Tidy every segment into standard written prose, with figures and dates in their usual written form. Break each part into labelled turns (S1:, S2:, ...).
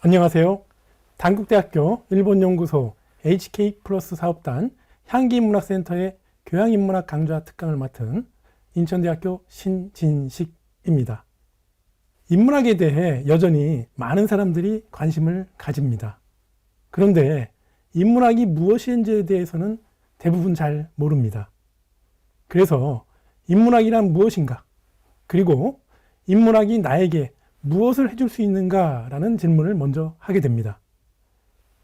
S1: 안녕하세요. 단국대학교 일본연구소 HK플러스 사업단 향기인문학센터의 교양인문학 강좌 특강을 맡은 인천대학교 신진식입니다. 인문학에 대해 여전히 많은 사람들이 관심을 가집니다. 그런데 인문학이 무엇인지에 대해서는 대부분 잘 모릅니다. 그래서 인문학이란 무엇인가? 그리고 인문학이 나에게 무엇을 해줄 수 있는가? 라는 질문을 먼저 하게 됩니다.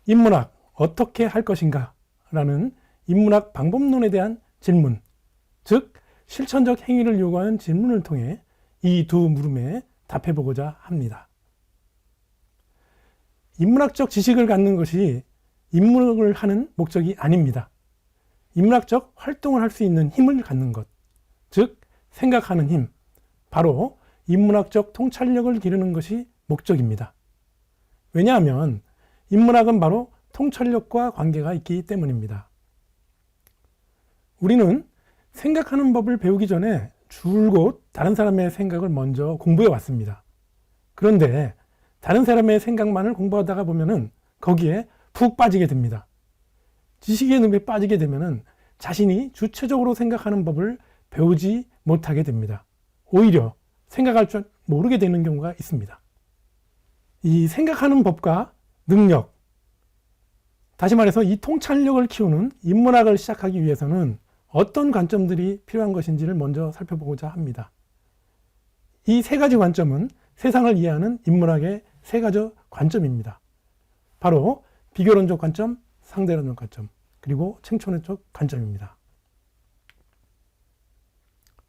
S1: 인문학 어떻게 할 것인가? 라는 인문학 방법론에 대한 질문, 즉 실천적 행위를 요구하는 질문을 통해 이 두 물음에 답해보고자 합니다. 인문학적 지식을 갖는 것이 인문학을 하는 목적이 아닙니다. 인문학적 활동을 할 수 있는 힘을 갖는 것, 즉 생각하는 힘, 바로 인문학적 통찰력을 기르는 것이 목적입니다. 왜냐하면 인문학은 바로 통찰력과 관계가 있기 때문입니다. 우리는 생각하는 법을 배우기 전에 줄곧 다른 사람의 생각을 먼저 공부해 왔습니다. 그런데 다른 사람의 생각만을 공부하다가 보면은 거기에 푹 빠지게 됩니다. 지식의 늪에 빠지게 되면은 자신이 주체적으로 생각하는 법을 배우지 못하게 됩니다. 오히려 생각할 줄 모르게 되는 경우가 있습니다. 이 생각하는 법과 능력, 다시 말해서 이 통찰력을 키우는 인문학을 시작하기 위해서는 어떤 관점들이 필요한 것인지를 먼저 살펴보고자 합니다. 이 세 가지 관점은 세상을 이해하는 인문학의 세 가지 관점입니다. 바로 비교론적 관점, 상대론적 관점, 그리고 챙천론적 관점입니다.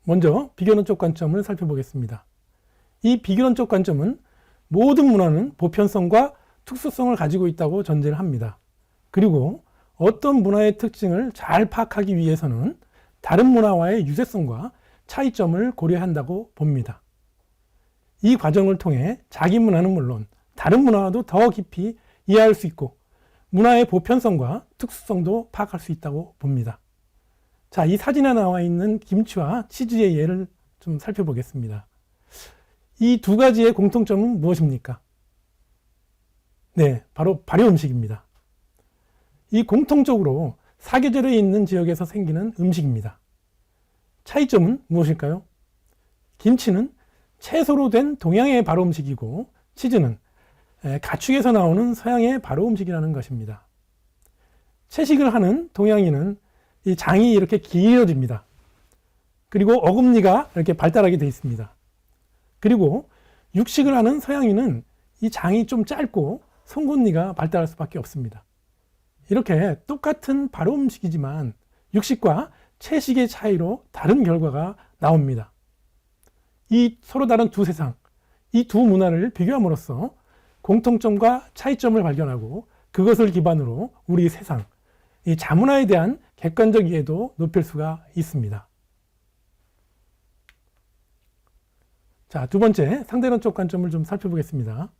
S1: 먼저 비교론적 관점을 살펴보겠습니다. 이 비교론적 관점은 모든 문화는 보편성과 특수성을 가지고 있다고 전제를 합니다. 그리고 어떤 문화의 특징을 잘 파악하기 위해서는 다른 문화와의 유사성과 차이점을 고려한다고 봅니다. 이 과정을 통해 자기 문화는 물론 다른 문화와도 더 깊이 이해할 수 있고 문화의 보편성과 특수성도 파악할 수 있다고 봅니다. 자, 이 사진에 나와 있는 김치와 치즈의 예를 좀 살펴보겠습니다. 이 두 가지의 공통점은 무엇입니까? 네, 바로 발효 음식입니다. 이 공통적으로 사계절에 있는 지역에서 생기는 음식입니다. 차이점은 무엇일까요? 김치는 채소로 된 동양의 발효 음식이고 치즈는 가축에서 나오는 서양의 발효 음식이라는 것입니다. 채식을 하는 동양인은 이 장이 이렇게 길어집니다. 그리고 어금니가 이렇게 발달하게 되어 있습니다. 그리고 육식을 하는 서양인은 이 장이 좀 짧고 송곳니가 발달할 수밖에 없습니다. 이렇게 똑같은 발효 음식이지만 육식과 채식의 차이로 다른 결과가 나옵니다. 이 서로 다른 두 세상, 이 두 문화를 비교함으로써 공통점과 차이점을 발견하고 그것을 기반으로 우리 세상, 이 자문화에 대한 객관적 이해도 높일 수가 있습니다. 자, 두 번째 상대론적 관점을 좀 살펴보겠습니다.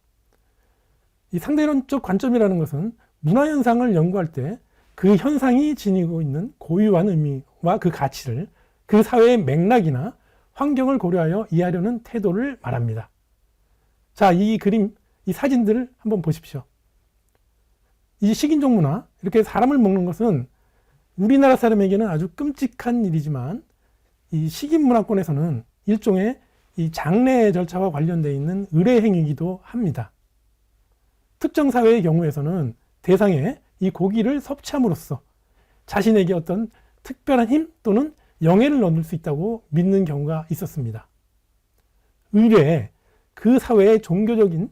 S1: 이 상대론적 관점이라는 것은 문화 현상을 연구할 때 그 현상이 지니고 있는 고유한 의미와 그 가치를 그 사회의 맥락이나 환경을 고려하여 이해하려는 태도를 말합니다. 자, 이 그림, 이 사진들을 한번 보십시오. 이 식인종 문화, 이렇게 사람을 먹는 것은 우리나라 사람에게는 아주 끔찍한 일이지만 이 식인문화권에서는 일종의 이 장례 절차와 관련되어 있는 의례 행위이기도 합니다. 특정 사회의 경우에서는 대상에 이 고기를 섭취함으로써 자신에게 어떤 특별한 힘 또는 영예를 얻을 수 있다고 믿는 경우가 있었습니다. 의례에 그 사회의 종교적인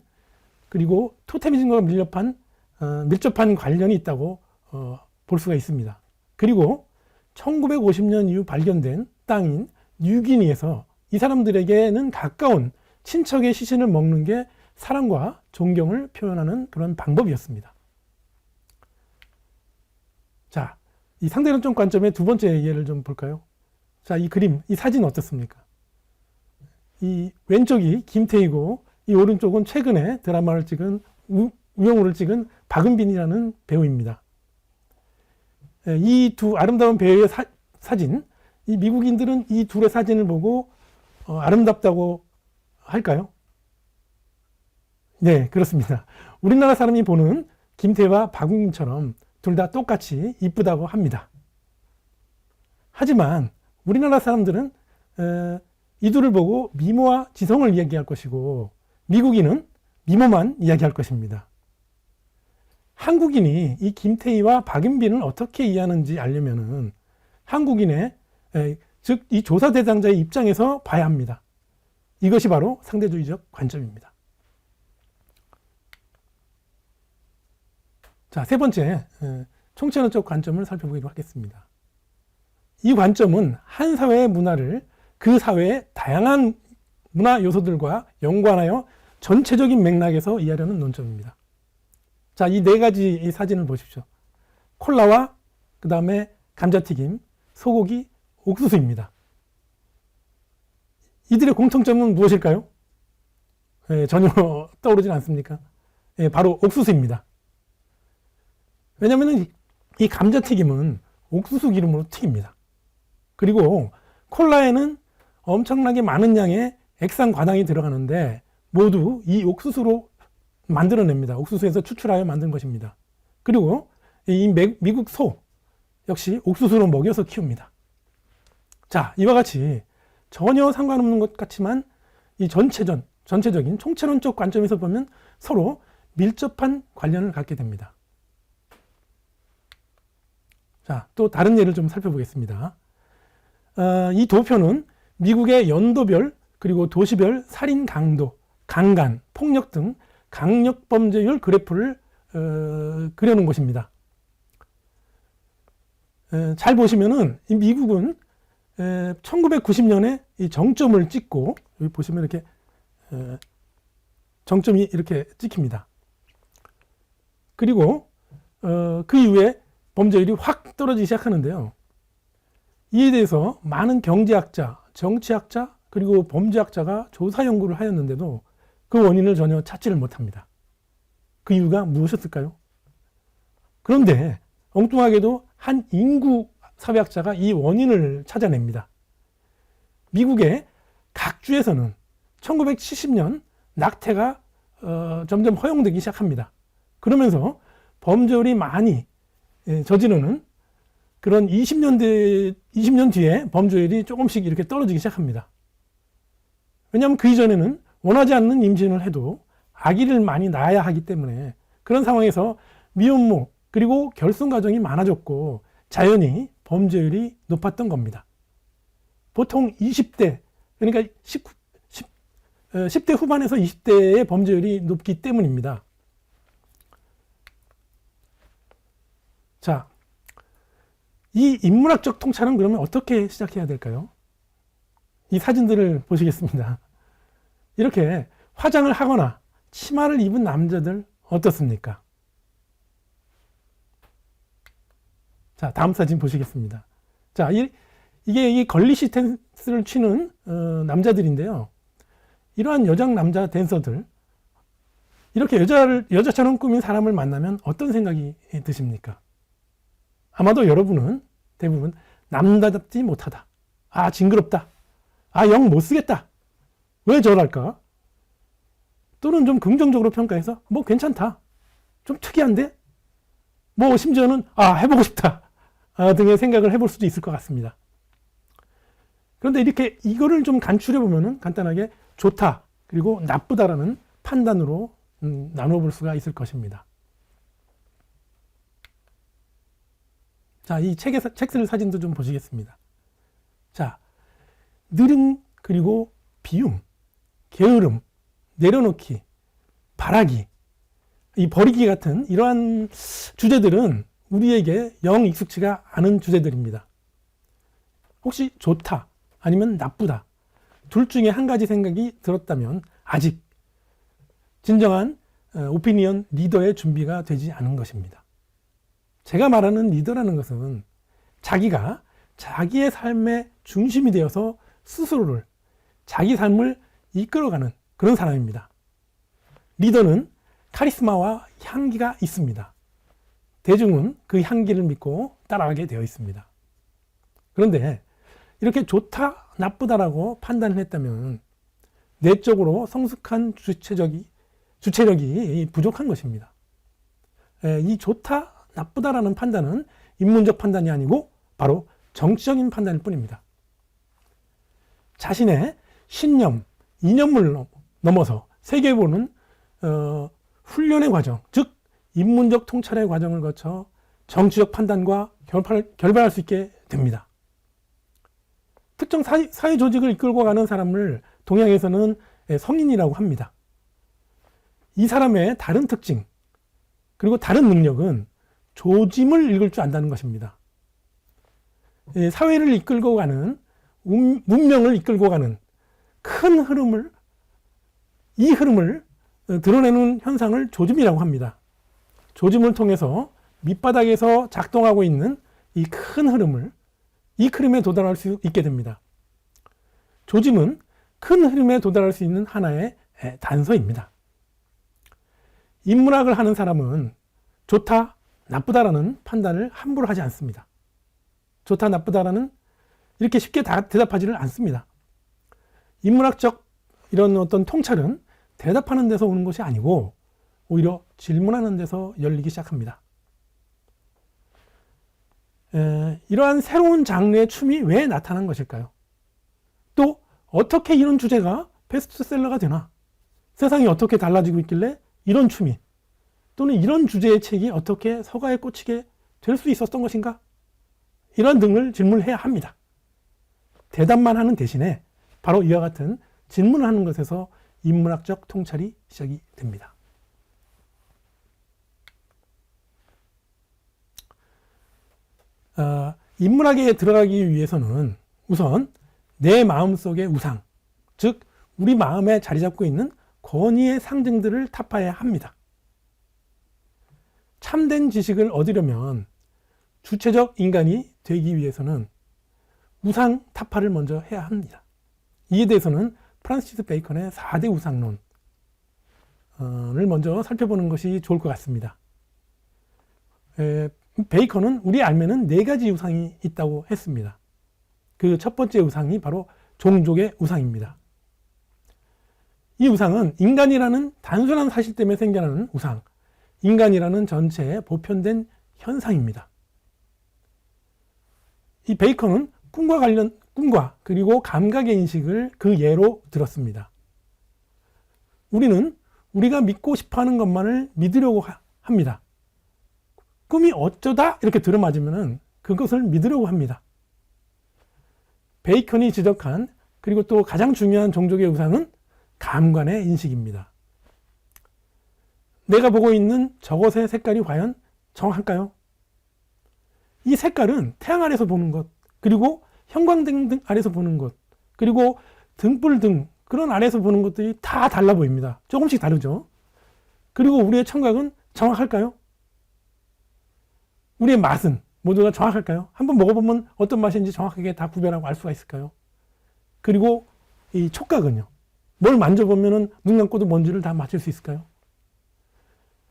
S1: 그리고 토테미즘과 밀접한 관련이 있다고 볼 수가 있습니다. 그리고 1950년 이후 발견된 땅인 뉴기니에서 이 사람들에게는 가까운 친척의 시신을 먹는 게 사랑과 존경을 표현하는 그런 방법이었습니다. 자, 이 상대론적 관점의 두 번째 예를 좀 볼까요? 자, 이 그림, 이 사진 어떻습니까? 이 왼쪽이 김태희고 이 오른쪽은 최근에 드라마를 찍은 우영우를 찍은 박은빈이라는 배우입니다. 이 두 아름다운 배우의 사진, 이 미국인들은 이 둘의 사진을 보고 아름답다고 할까요? 네, 그렇습니다. 우리나라 사람이 보는 김태희와 박웅림처럼 둘 다 똑같이 이쁘다고 합니다. 하지만 우리나라 사람들은 이 둘을 보고 미모와 지성을 이야기할 것이고 미국인은 미모만 이야기할 것입니다. 한국인이 이 김태희와 박은빈을 어떻게 이해하는지 알려면은 한국인의 즉 이 조사 대상자의 입장에서 봐야 합니다. 이것이 바로 상대주의적 관점입니다. 자, 세 번째, 총체론적 관점을 살펴보기로 하겠습니다. 이 관점은 한 사회의 문화를 그 사회의 다양한 문화 요소들과 연관하여 전체적인 맥락에서 이해하려는 논점입니다. 자, 이 네 가지 이 사진을 보십시오. 콜라와 그 다음에 감자튀김, 소고기, 옥수수입니다. 이들의 공통점은 무엇일까요? 전혀 떠오르진 않습니까? 바로 옥수수입니다. 왜냐하면 이 감자튀김은 옥수수 기름으로 튀깁니다. 그리고 콜라에는 엄청나게 많은 양의 액상 과당이 들어가는데 모두 이 옥수수로 만들어냅니다. 옥수수에서 추출하여 만든 것입니다. 그리고 이 미국 소 역시 옥수수로 먹여서 키웁니다. 자, 이와 같이 전혀 상관없는 것 같지만 이 전체적인 총체론적 관점에서 보면 서로 밀접한 관련을 갖게 됩니다. 자, 또 다른 예를 좀 살펴보겠습니다. 이 도표는 미국의 연도별 그리고 도시별 살인 강도, 강간, 폭력 등 강력 범죄율 그래프를 그려놓은 것입니다. 잘 보시면은 이 미국은 1990년에 이 정점을 찍고 여기 보시면 이렇게 정점이 이렇게 찍힙니다. 그리고 그 이후에 범죄율이 확 떨어지기 시작하는데요. 이에 대해서 많은 경제학자, 정치학자, 그리고 범죄학자가 조사 연구를 하였는데도 그 원인을 전혀 찾지를 못합니다. 그 이유가 무엇이었을까요? 그런데 엉뚱하게도 한 인구 사회학자가 이 원인을 찾아냅니다. 미국의 각 주에서는 1970년 낙태가 점점 허용되기 시작합니다. 그러면서 범죄율이 많이 저지르는 그런 20년 뒤에 범죄율이 조금씩 이렇게 떨어지기 시작합니다. 왜냐하면 그 이전에는 원하지 않는 임신을 해도 아기를 많이 낳아야 하기 때문에 그런 상황에서 미혼모 그리고 결손 가정이 많아졌고 자연히 범죄율이 높았던 겁니다. 보통 20대 그러니까 10대 후반에서 20대의 범죄율이 높기 때문입니다. 자, 이 인문학적 통찰은 그러면 어떻게 시작해야 될까요? 이 사진들을 보시겠습니다. 이렇게 화장을 하거나 치마를 입은 남자들 어떻습니까? 자, 다음 사진 보시겠습니다. 자, 이게 이 걸리시 댄스를 추는 남자들인데요. 이러한 여장 남자 댄서들, 이렇게 여자처럼 꾸민 사람을 만나면 어떤 생각이 드십니까? 아마도 여러분은 대부분 남자답지 못하다. 아, 징그럽다. 아, 영 못 쓰겠다. 왜 저럴까? 또는 좀 긍정적으로 평가해서 뭐 괜찮다. 좀 특이한데? 뭐 심지어는 아, 해보고 싶다. 등의 생각을 해볼 수도 있을 것 같습니다. 그런데 이렇게 이거를 좀 간추려 보면은 간단하게 좋다 그리고 나쁘다라는 판단으로 나누어 볼 수가 있을 것입니다. 자, 이 책쓸 사진도 좀 보시겠습니다. 자, 느림 그리고 비움, 게으름, 내려놓기, 바라기, 이 버리기 같은 이러한 주제들은 우리에게 영 익숙치가 않은 주제들입니다. 혹시 좋다 아니면 나쁘다 둘 중에 한 가지 생각이 들었다면 아직 진정한 오피니언 리더의 준비가 되지 않은 것입니다. 제가 말하는 리더라는 것은 자기가 자기의 삶의 중심이 되어서 스스로를 자기 삶을 이끌어가는 그런 사람입니다. 리더는 카리스마와 향기가 있습니다. 대중은 그 향기를 믿고 따라가게 되어 있습니다. 그런데 이렇게 좋다, 나쁘다라고 판단을 했다면 내적으로 성숙한 주체력이 부족한 것입니다. 이 좋다, 나쁘다라는 판단은 인문적 판단이 아니고 바로 정치적인 판단일 뿐입니다. 자신의 신념, 이념을 넘어서 세계에 보는 훈련의 과정, 즉 인문적 통찰의 과정을 거쳐 정치적 판단과 결발할 수 있게 됩니다. 특정 사회 조직을 이끌고 가는 사람을 동양에서는 성인이라고 합니다. 이 사람의 다른 특징, 그리고 다른 능력은 조짐을 읽을 줄 안다는 것입니다. 사회를 이끌고 가는, 문명을 이끌고 가는 큰 흐름을, 이 흐름을 드러내는 현상을 조짐이라고 합니다. 조짐을 통해서 밑바닥에서 작동하고 있는 이 큰 흐름을, 이 흐름에 도달할 수 있게 됩니다. 조짐은 큰 흐름에 도달할 수 있는 하나의 단서입니다. 인문학을 하는 사람은 좋다, 나쁘다라는 판단을 함부로 하지 않습니다. 좋다, 나쁘다라는 이렇게 쉽게 대답하지를 않습니다. 인문학적 이런 어떤 통찰은 대답하는 데서 오는 것이 아니고 오히려 질문하는 데서 열리기 시작합니다. 이러한 새로운 장르의 춤이 왜 나타난 것일까요? 또 어떻게 이런 주제가 베스트셀러가 되나? 세상이 어떻게 달라지고 있길래 이런 춤이, 또는 이런 주제의 책이 어떻게 서가에 꽂히게 될 수 있었던 것인가? 이런 등을 질문해야 합니다. 대답만 하는 대신에 바로 이와 같은 질문을 하는 것에서 인문학적 통찰이 시작이 됩니다. 인문학에 들어가기 위해서는 우선 내 마음속의 우상, 즉 우리 마음에 자리 잡고 있는 권위의 상징들을 타파해야 합니다. 참된 지식을 얻으려면 주체적 인간이 되기 위해서는 우상 타파를 먼저 해야 합니다. 이에 대해서는 프란시스 베이컨의 4대 우상론을 먼저 살펴보는 것이 좋을 것 같습니다. 베이컨은 우리 알면은 4가지 우상이 있다고 했습니다. 그 첫 번째 우상이 바로 종족의 우상입니다. 이 우상은 인간이라는 단순한 사실 때문에 생겨나는 우상, 인간이라는 전체의 보편된 현상입니다. 이 베이컨은 꿈과 그리고 감각의 인식을 그 예로 들었습니다. 우리는 우리가 믿고 싶어하는 것만을 믿으려고 합니다. 꿈이 어쩌다 이렇게 들어맞으면 그것을 믿으려고 합니다. 베이컨이 지적한, 그리고 또 가장 중요한 종족의 우상은 감관의 인식입니다. 내가 보고 있는 저것의 색깔이 과연 정확할까요? 이 색깔은 태양 아래서 보는 것, 그리고 형광등 아래서 보는 것, 그리고 등불 등 그런 아래서 보는 것들이 다 달라 보입니다. 조금씩 다르죠. 그리고 우리의 청각은 정확할까요? 우리의 맛은 모두가 정확할까요? 한번 먹어보면 어떤 맛인지 정확하게 다 구별하고 알 수가 있을까요? 그리고 이 촉각은요? 뭘 만져보면 눈 감고도 뭔지를 다 맞출 수 있을까요?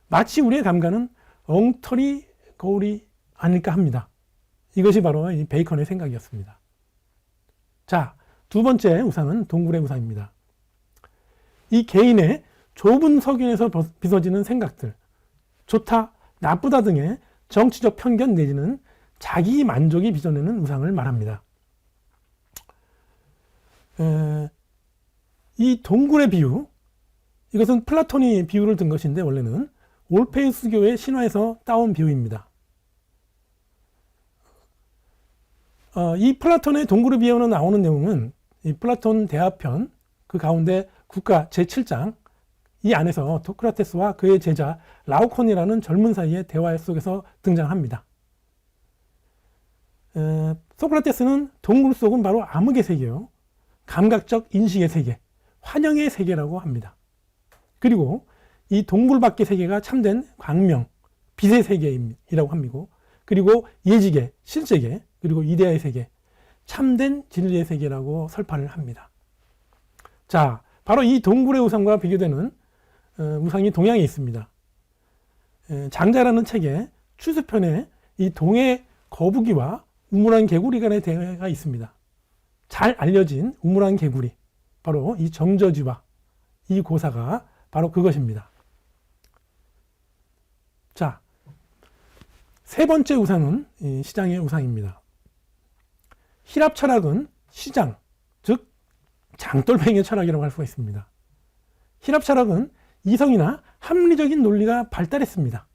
S1: 마치 우리의 감각은 엉터리 거울이 아닐까 합니다. 이것이 바로 이 베이컨의 생각이었습니다. 자, 두 번째 우상은 동굴의 우상입니다. 이 개인의 좁은 석윤에서 빗어지는 생각들, 좋다, 나쁘다 등의 정치적 편견 내지는 자기 만족이 빚어내는 우상을 말합니다. 이 동굴의 비유, 이것은 플라톤이 비유를 든 것인데 원래는 올페우스교의 신화에서 따온 비유입니다. 이 플라톤의 동굴의 비유에 나오는 내용은 이 플라톤 대화편 그 가운데 국가 제7장 이 안에서 소크라테스와 그의 제자 라오콘이라는 젊은 사이의 대화 속에서 등장합니다. 소크라테스는 동굴 속은 바로 암흑의 세계요, 감각적 인식의 세계, 환영의 세계라고 합니다. 그리고 이 동굴 밖의 세계가 참된 광명, 빛의 세계이라고 합니다. 그리고 예지계, 실제계, 그리고 이데아의 세계, 참된 진리의 세계라고 설파를 합니다. 자, 바로 이 동굴의 우상과 비교되는 우상이 동양에 있습니다. 장자라는 책에 추수편에 이 동해 거북이와 우물안 개구리 간의 대화가 있습니다. 잘 알려진 우물안 개구리, 바로 이 정저지와 이 고사가 바로 그것입니다. 자, 세 번째 우상은 시장의 우상입니다. 히랍 철학은 시장, 즉 장돌뱅이의 철학이라고 할 수가 있습니다. 히랍 철학은 이성이나 합리적인 논리가 발달했습니다.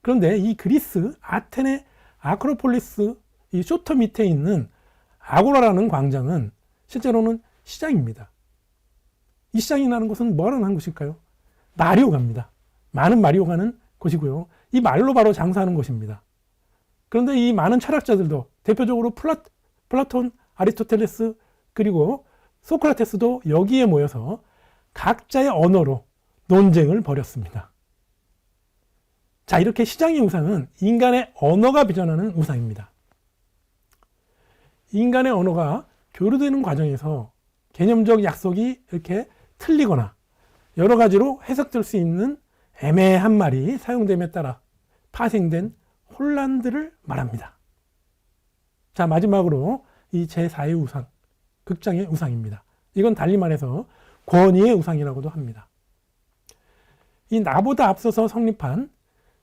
S1: 그런데 이 그리스 아테네 아크로폴리스 이 쇼터 밑에 있는 아고라라는 광장은 실제로는 시장입니다. 이 시장이라는 곳은 뭐라는 곳일까요? 마리오가입니다. 많은 마리오가는 곳이고요. 이 말로 바로 장사하는 곳입니다. 그런데 이 많은 철학자들도 대표적으로 플라톤, 아리스토텔레스 그리고 소크라테스도 여기에 모여서 각자의 언어로 논쟁을 벌였습니다. 자, 이렇게 시장의 우상은 인간의 언어가 빚어내는 우상입니다. 인간의 언어가 교류되는 과정에서 개념적 약속이 이렇게 틀리거나 여러 가지로 해석될 수 있는 애매한 말이 사용됨에 따라 파생된 혼란들을 말합니다. 자, 마지막으로 이 제4의 우상, 극장의 우상입니다. 이건 달리 말해서 권위의 우상이라고도 합니다. 이 나보다 앞서서 성립한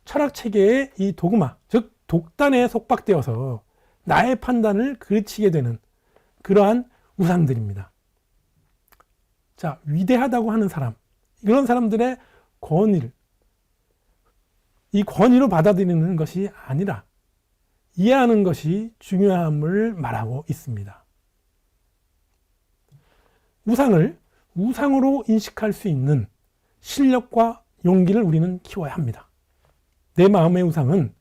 S1: 철학체계의 이 도그마, 즉 독단에 속박되어서 나의 판단을 그르치게 되는 그러한 우상들입니다. 자, 위대하다고 하는 사람, 이런 사람들의 권위를 이 권위로 받아들이는 것이 아니라 이해하는 것이 중요함을 말하고 있습니다. 우상을 우상으로 인식할 수 있는 실력과 용기를 우리는 키워야 합니다. 내 마음의 우상은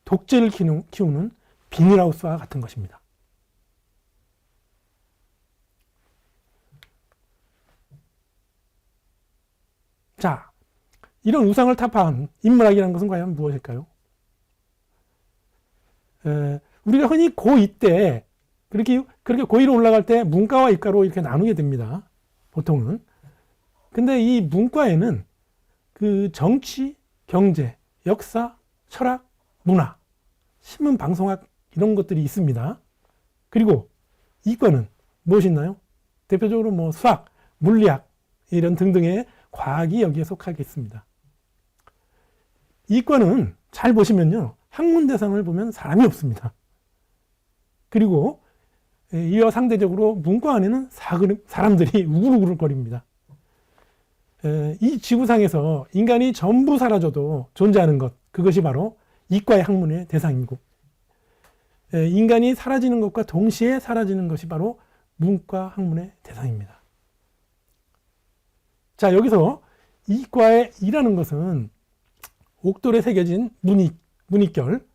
S1: 독재를 키우는 비닐하우스와 같은 것입니다. 자, 이런 우상을 타파한 인문학이라는 것은 과연 무엇일까요? 우리가 흔히 고2 때 그렇게 고2로 올라갈 때 문과와 이과로 이렇게 나누게 됩니다. 보통은. 근데 이 문과에는 그 정치, 경제, 역사, 철학, 문화, 신문, 방송학 이런 것들이 있습니다. 그리고 이과는 무엇이 있나요? 대표적으로 뭐 수학, 물리학 이런 등등의 과학이 여기에 속하겠습니다. 이과는 잘 보시면요, 학문 대상을 보면 사람이 없습니다. 그리고 이와 상대적으로 문과 안에는 사람들이 우글우글거립니다. 이 지구상에서 인간이 전부 사라져도 존재하는 것, 그것이 바로 이과의 학문의 대상이고, 인간이 사라지는 것과 동시에 사라지는 것이 바로 문과 학문의 대상입니다. 자, 여기서 이과의 이라는 것은 옥돌에 새겨진 문익결,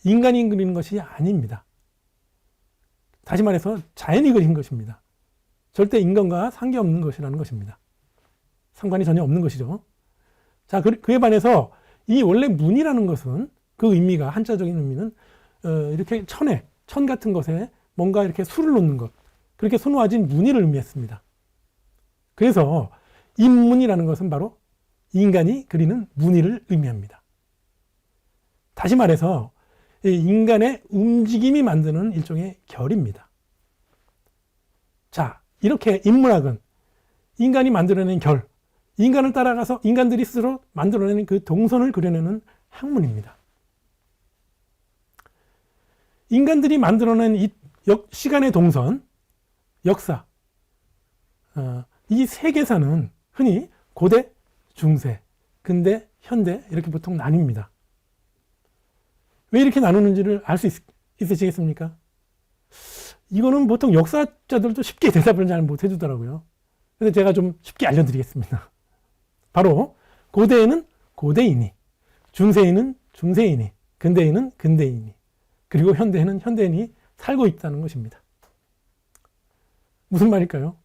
S1: 인간이 그리는 것이 아닙니다. 다시 말해서 자연이 그린 것입니다. 절대 인간과 상관없는 것이라는 것입니다. 상관이 전혀 없는 것이죠. 자, 그에 반해서 이 원래 문이라는 것은 그 의미가, 한자적인 의미는 이렇게 천 같은 것에 뭔가 이렇게 수를 놓는 것, 그렇게 수놓아진 무늬를 의미했습니다. 그래서 인문이라는 것은 바로 인간이 그리는 무늬를 의미합니다. 다시 말해서 인간의 움직임이 만드는 일종의 결입니다. 자, 이렇게 인문학은 인간이 만들어낸 결, 인간을 따라가서 인간들이 스스로 만들어내는 그 동선을 그려내는 학문입니다. 인간들이 만들어낸 이 시간의 동선, 역사, 이 세계사는 흔히 고대, 중세, 근대, 현대 이렇게 보통 나뉩니다. 왜 이렇게 나누는지를 알 수 있으시겠습니까? 이거는 보통 역사자들도 쉽게 대답을 잘 못 해주더라고요. 그래서 제가 좀 쉽게 알려드리겠습니다. 바로 고대에는 고대인이, 중세에는 중세인이, 근대에는 근대인이, 그리고 현대에는 현대인이 살고 있다는 것입니다. 무슨 말일까요?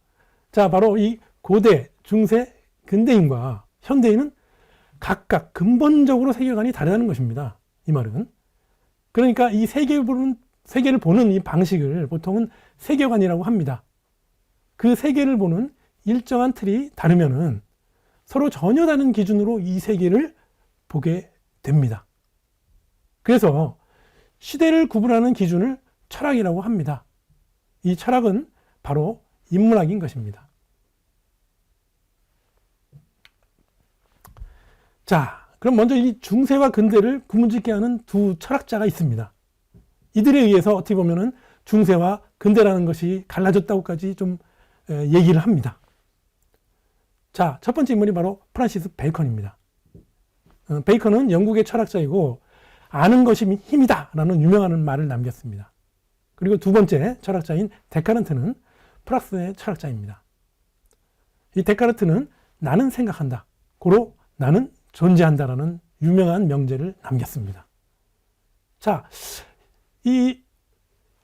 S1: 자, 바로 이 고대, 중세, 근대인과 현대인은 각각 근본적으로 세계관이 다르다는 것입니다. 이 말은. 그러니까 이 세계를 보는 이 방식을 보통은 세계관이라고 합니다. 그 세계를 보는 일정한 틀이 다르면은 서로 전혀 다른 기준으로 이 세계를 보게 됩니다. 그래서 시대를 구분하는 기준을 철학이라고 합니다. 이 철학은 바로 인문학인 것입니다. 자, 그럼 먼저 이 중세와 근대를 구분짓게 하는 두 철학자가 있습니다. 이들에 의해서 어떻게 보면은 중세와 근대라는 것이 갈라졌다고까지 좀 얘기를 합니다. 자, 첫 번째 인물이 바로 프란시스 베이컨입니다. 베이컨은 영국의 철학자이고 아는 것이 힘이다 라는 유명한 말을 남겼습니다. 그리고 두 번째 철학자인 데카르트는 프랑스의 철학자입니다. 이 데카르트는 나는 생각한다, 고로 나는 존재한다라는 유명한 명제를 남겼습니다. 자, 이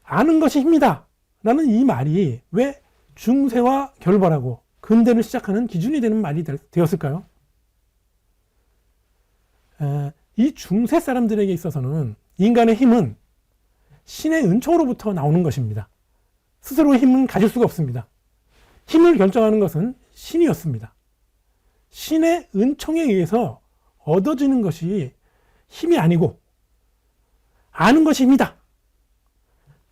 S1: 아는 것이 힘이다 라는 이 말이 왜 중세와 결벌하고 근대를 시작하는 기준이 되는 말이 되었을까요? 이 중세 사람들에게 있어서는 인간의 힘은 신의 은총으로부터 나오는 것입니다. 스스로 힘은 가질 수가 없습니다. 힘을 결정하는 것은 신이었습니다. 신의 은총에 의해서 얻어지는 것이 힘이 아니고 아는 것이 힘이다.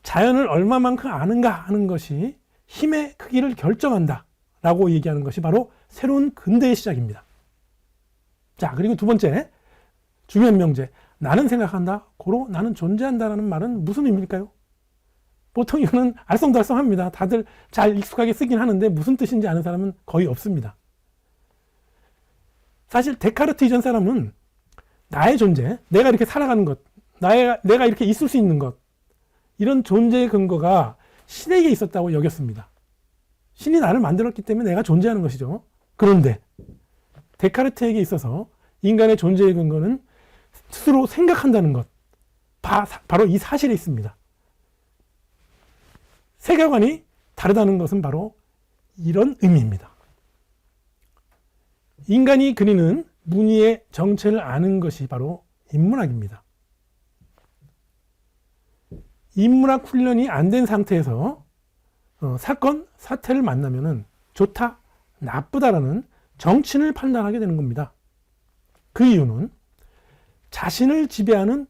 S1: 자연을 얼마만큼 아는가 하는 것이 힘의 크기를 결정한다 라고 얘기하는 것이 바로 새로운 근대의 시작입니다. 자, 그리고 두 번째 중요한 명제, 나는 생각한다, 고로 나는 존재한다라는 말은 무슨 의미일까요? 보통 이거는 알쏭달쏭합니다. 다들 잘 익숙하게 쓰긴 하는데 무슨 뜻인지 아는 사람은 거의 없습니다. 사실 데카르트 이전 사람은 나의 존재, 내가 이렇게 살아가는 것, 내가 이렇게 있을 수 있는 것, 이런 존재의 근거가 신에게 있었다고 여겼습니다. 신이 나를 만들었기 때문에 내가 존재하는 것이죠. 그런데 데카르트에게 있어서 인간의 존재의 근거는 스스로 생각한다는 것, 바로 이 사실에 있습니다. 세계관이 다르다는 것은 바로 이런 의미입니다. 인간이 그리는 무늬의 정체를 아는 것이 바로 인문학입니다. 인문학 훈련이 안 된 상태에서 사건, 사태를 만나면은 좋다, 나쁘다라는 정치를 판단하게 되는 겁니다. 그 이유는 자신을 지배하는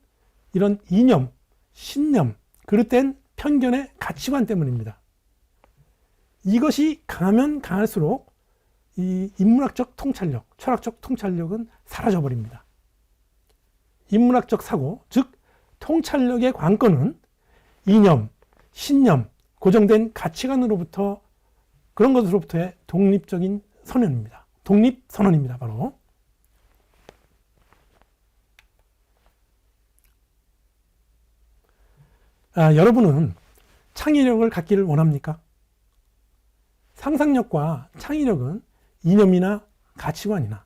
S1: 이런 이념, 신념, 그릇된 편견의 가치관 때문입니다. 이것이 강하면 강할수록 이 인문학적 통찰력, 철학적 통찰력은 사라져버립니다. 인문학적 사고, 즉 통찰력의 관건은 이념, 신념, 고정된 가치관으로부터 그런 것으로부터의 독립적인 선언입니다. 독립선언입니다. 바로. 여러분은 창의력을 갖기를 원합니까? 상상력과 창의력은 이념이나 가치관이나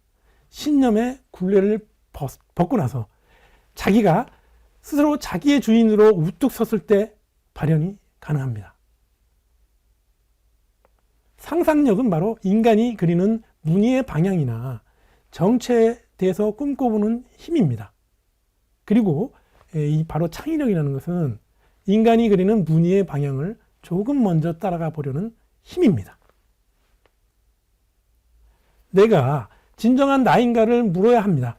S1: 신념의 굴레를 벗고 나서 자기가 스스로 자기의 주인으로 우뚝 섰을 때 발현이 가능합니다. 상상력은 바로 인간이 그리는 무늬의 방향이나 정체에 대해서 꿈꿔보는 힘입니다. 그리고 이 바로 창의력이라는 것은 인간이 그리는 무늬의 방향을 조금 먼저 따라가 보려는 힘입니다. 내가 진정한 나인가를 물어야 합니다.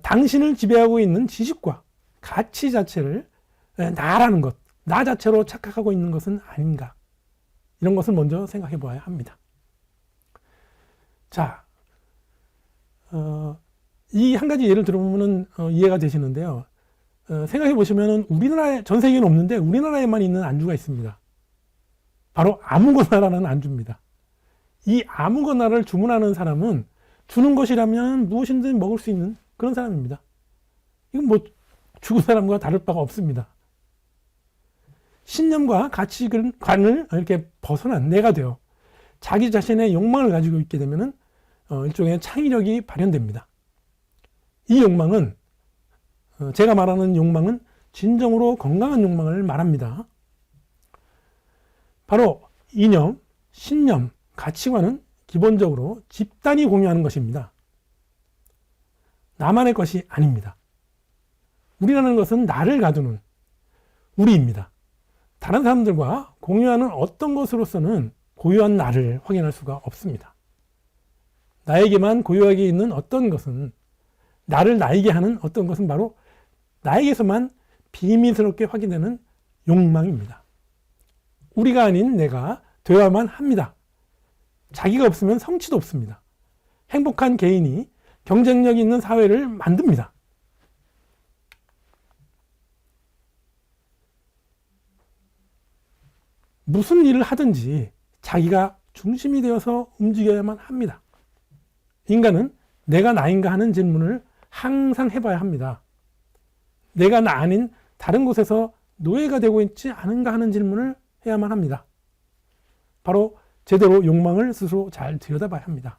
S1: 당신을 지배하고 있는 지식과 가치 자체를 나라는 것, 나 자체로 착각하고 있는 것은 아닌가. 이런 것을 먼저 생각해 봐야 합니다. 자, 이 한 가지 예를 들어보면 이해가 되시는데요. 생각해 보시면 우리나라에, 전 세계에는 없는데 우리나라에만 있는 안주가 있습니다. 바로 아무거나라는 안주입니다. 이 아무거나를 주문하는 사람은 주는 것이라면 무엇이든 먹을 수 있는 그런 사람입니다. 이건 뭐 죽은 사람과 다를 바가 없습니다. 신념과 가치관을 이렇게 벗어난 내가 되어 자기 자신의 욕망을 가지고 있게 되면 일종의 창의력이 발현됩니다. 이 욕망은, 제가 말하는 욕망은 진정으로 건강한 욕망을 말합니다. 바로 이념, 신념, 가치관은 기본적으로 집단이 공유하는 것입니다. 나만의 것이 아닙니다. 우리라는 것은 나를 가두는 우리입니다. 다른 사람들과 공유하는 어떤 것으로서는 고유한 나를 확인할 수가 없습니다. 나에게만 고유하게 있는 어떤 것은, 나를 나에게 하는 어떤 것은 바로 나에게서만 비밀스럽게 확인되는 욕망입니다. 우리가 아닌 내가 되어야만 합니다. 자기가 없으면 성취도 없습니다. 행복한 개인이 경쟁력 있는 사회를 만듭니다. 무슨 일을 하든지 자기가 중심이 되어서 움직여야만 합니다. 인간은 내가 나인가 하는 질문을 항상 해봐야 합니다. 내가 나 아닌 다른 곳에서 노예가 되고 있지 않은가 하는 질문을 해야만 합니다. 바로 제대로 욕망을 스스로 잘 들여다봐야 합니다.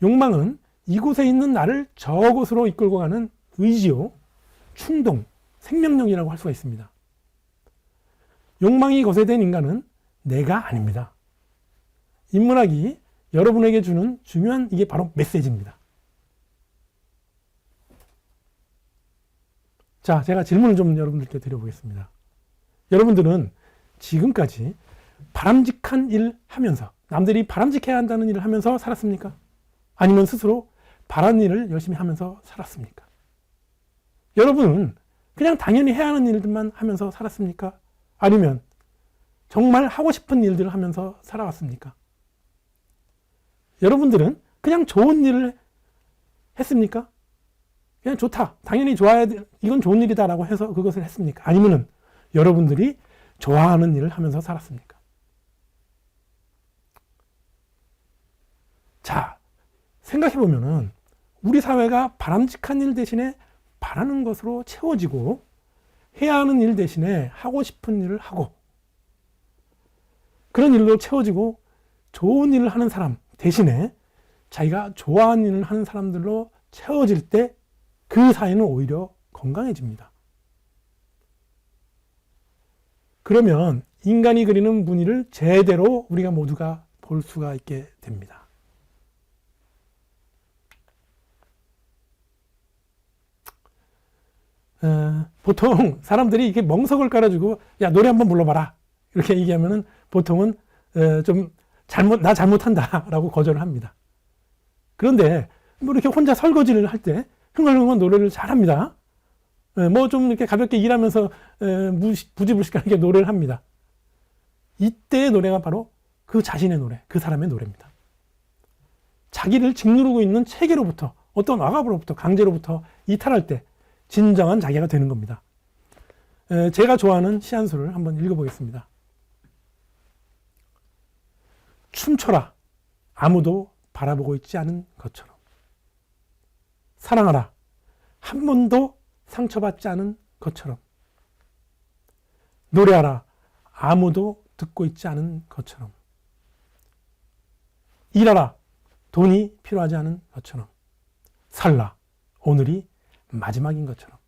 S1: 욕망은 이곳에 있는 나를 저곳으로 이끌고 가는 의지요, 충동, 생명력이라고 할 수가 있습니다. 욕망이 거세된 인간은 내가 아닙니다. 인문학이 여러분에게 주는 중요한 이게 바로 메시지입니다. 자, 제가 질문을 좀 여러분들께 드려보겠습니다. 여러분들은 지금까지 바람직한 일 하면서, 남들이 바람직해야 한다는 일을 하면서 살았습니까? 아니면 스스로 바라는 일을 열심히 하면서 살았습니까? 여러분은 그냥 당연히 해야 하는 일들만 하면서 살았습니까? 아니면 정말 하고 싶은 일들을 하면서 살아왔습니까? 여러분들은 그냥 좋은 일을 했습니까? 그냥 좋다, 당연히 좋아야 돼, 이건 좋은 일이다 라고 해서 그것을 했습니까? 아니면은 여러분들이 좋아하는 일을 하면서 살았습니까? 자, 생각해보면은 우리 사회가 바람직한 일 대신에 바라는 것으로 채워지고, 해야 하는 일 대신에 하고 싶은 일을 하고, 그런 일로 채워지고, 좋은 일을 하는 사람 대신에 자기가 좋아하는 일을 하는 사람들로 채워질 때 그 사회는 오히려 건강해집니다. 그러면 인간이 그리는 무늬를 제대로 우리가 모두가 볼 수가 있게 됩니다. 보통 사람들이 이렇게 멍석을 깔아주고, 야, 노래 한번 불러봐라, 이렇게 얘기하면은 보통은 좀 나 잘못한다 라고 거절을 합니다. 그런데 뭐 이렇게 혼자 설거지를 할 때 흥얼흥얼 노래를 잘합니다. 뭐 좀 이렇게 가볍게 일하면서 부지불식하게 노래를 합니다. 이때의 노래가 바로 그 자신의 노래, 그 사람의 노래입니다. 자기를 짓누르고 있는 체계로부터, 어떤 악압으로부터, 강제로부터 이탈할 때 진정한 자기가 되는 겁니다. 제가 좋아하는 시 한 수를 한번 읽어보겠습니다. 춤춰라, 아무도 바라보고 있지 않은 것처럼. 사랑하라, 한 번도 상처받지 않은 것처럼. 노래하라, 아무도 듣고 있지 않은 것처럼. 일하라, 돈이 필요하지 않은 것처럼. 살라, 오늘이 마지막인 것처럼.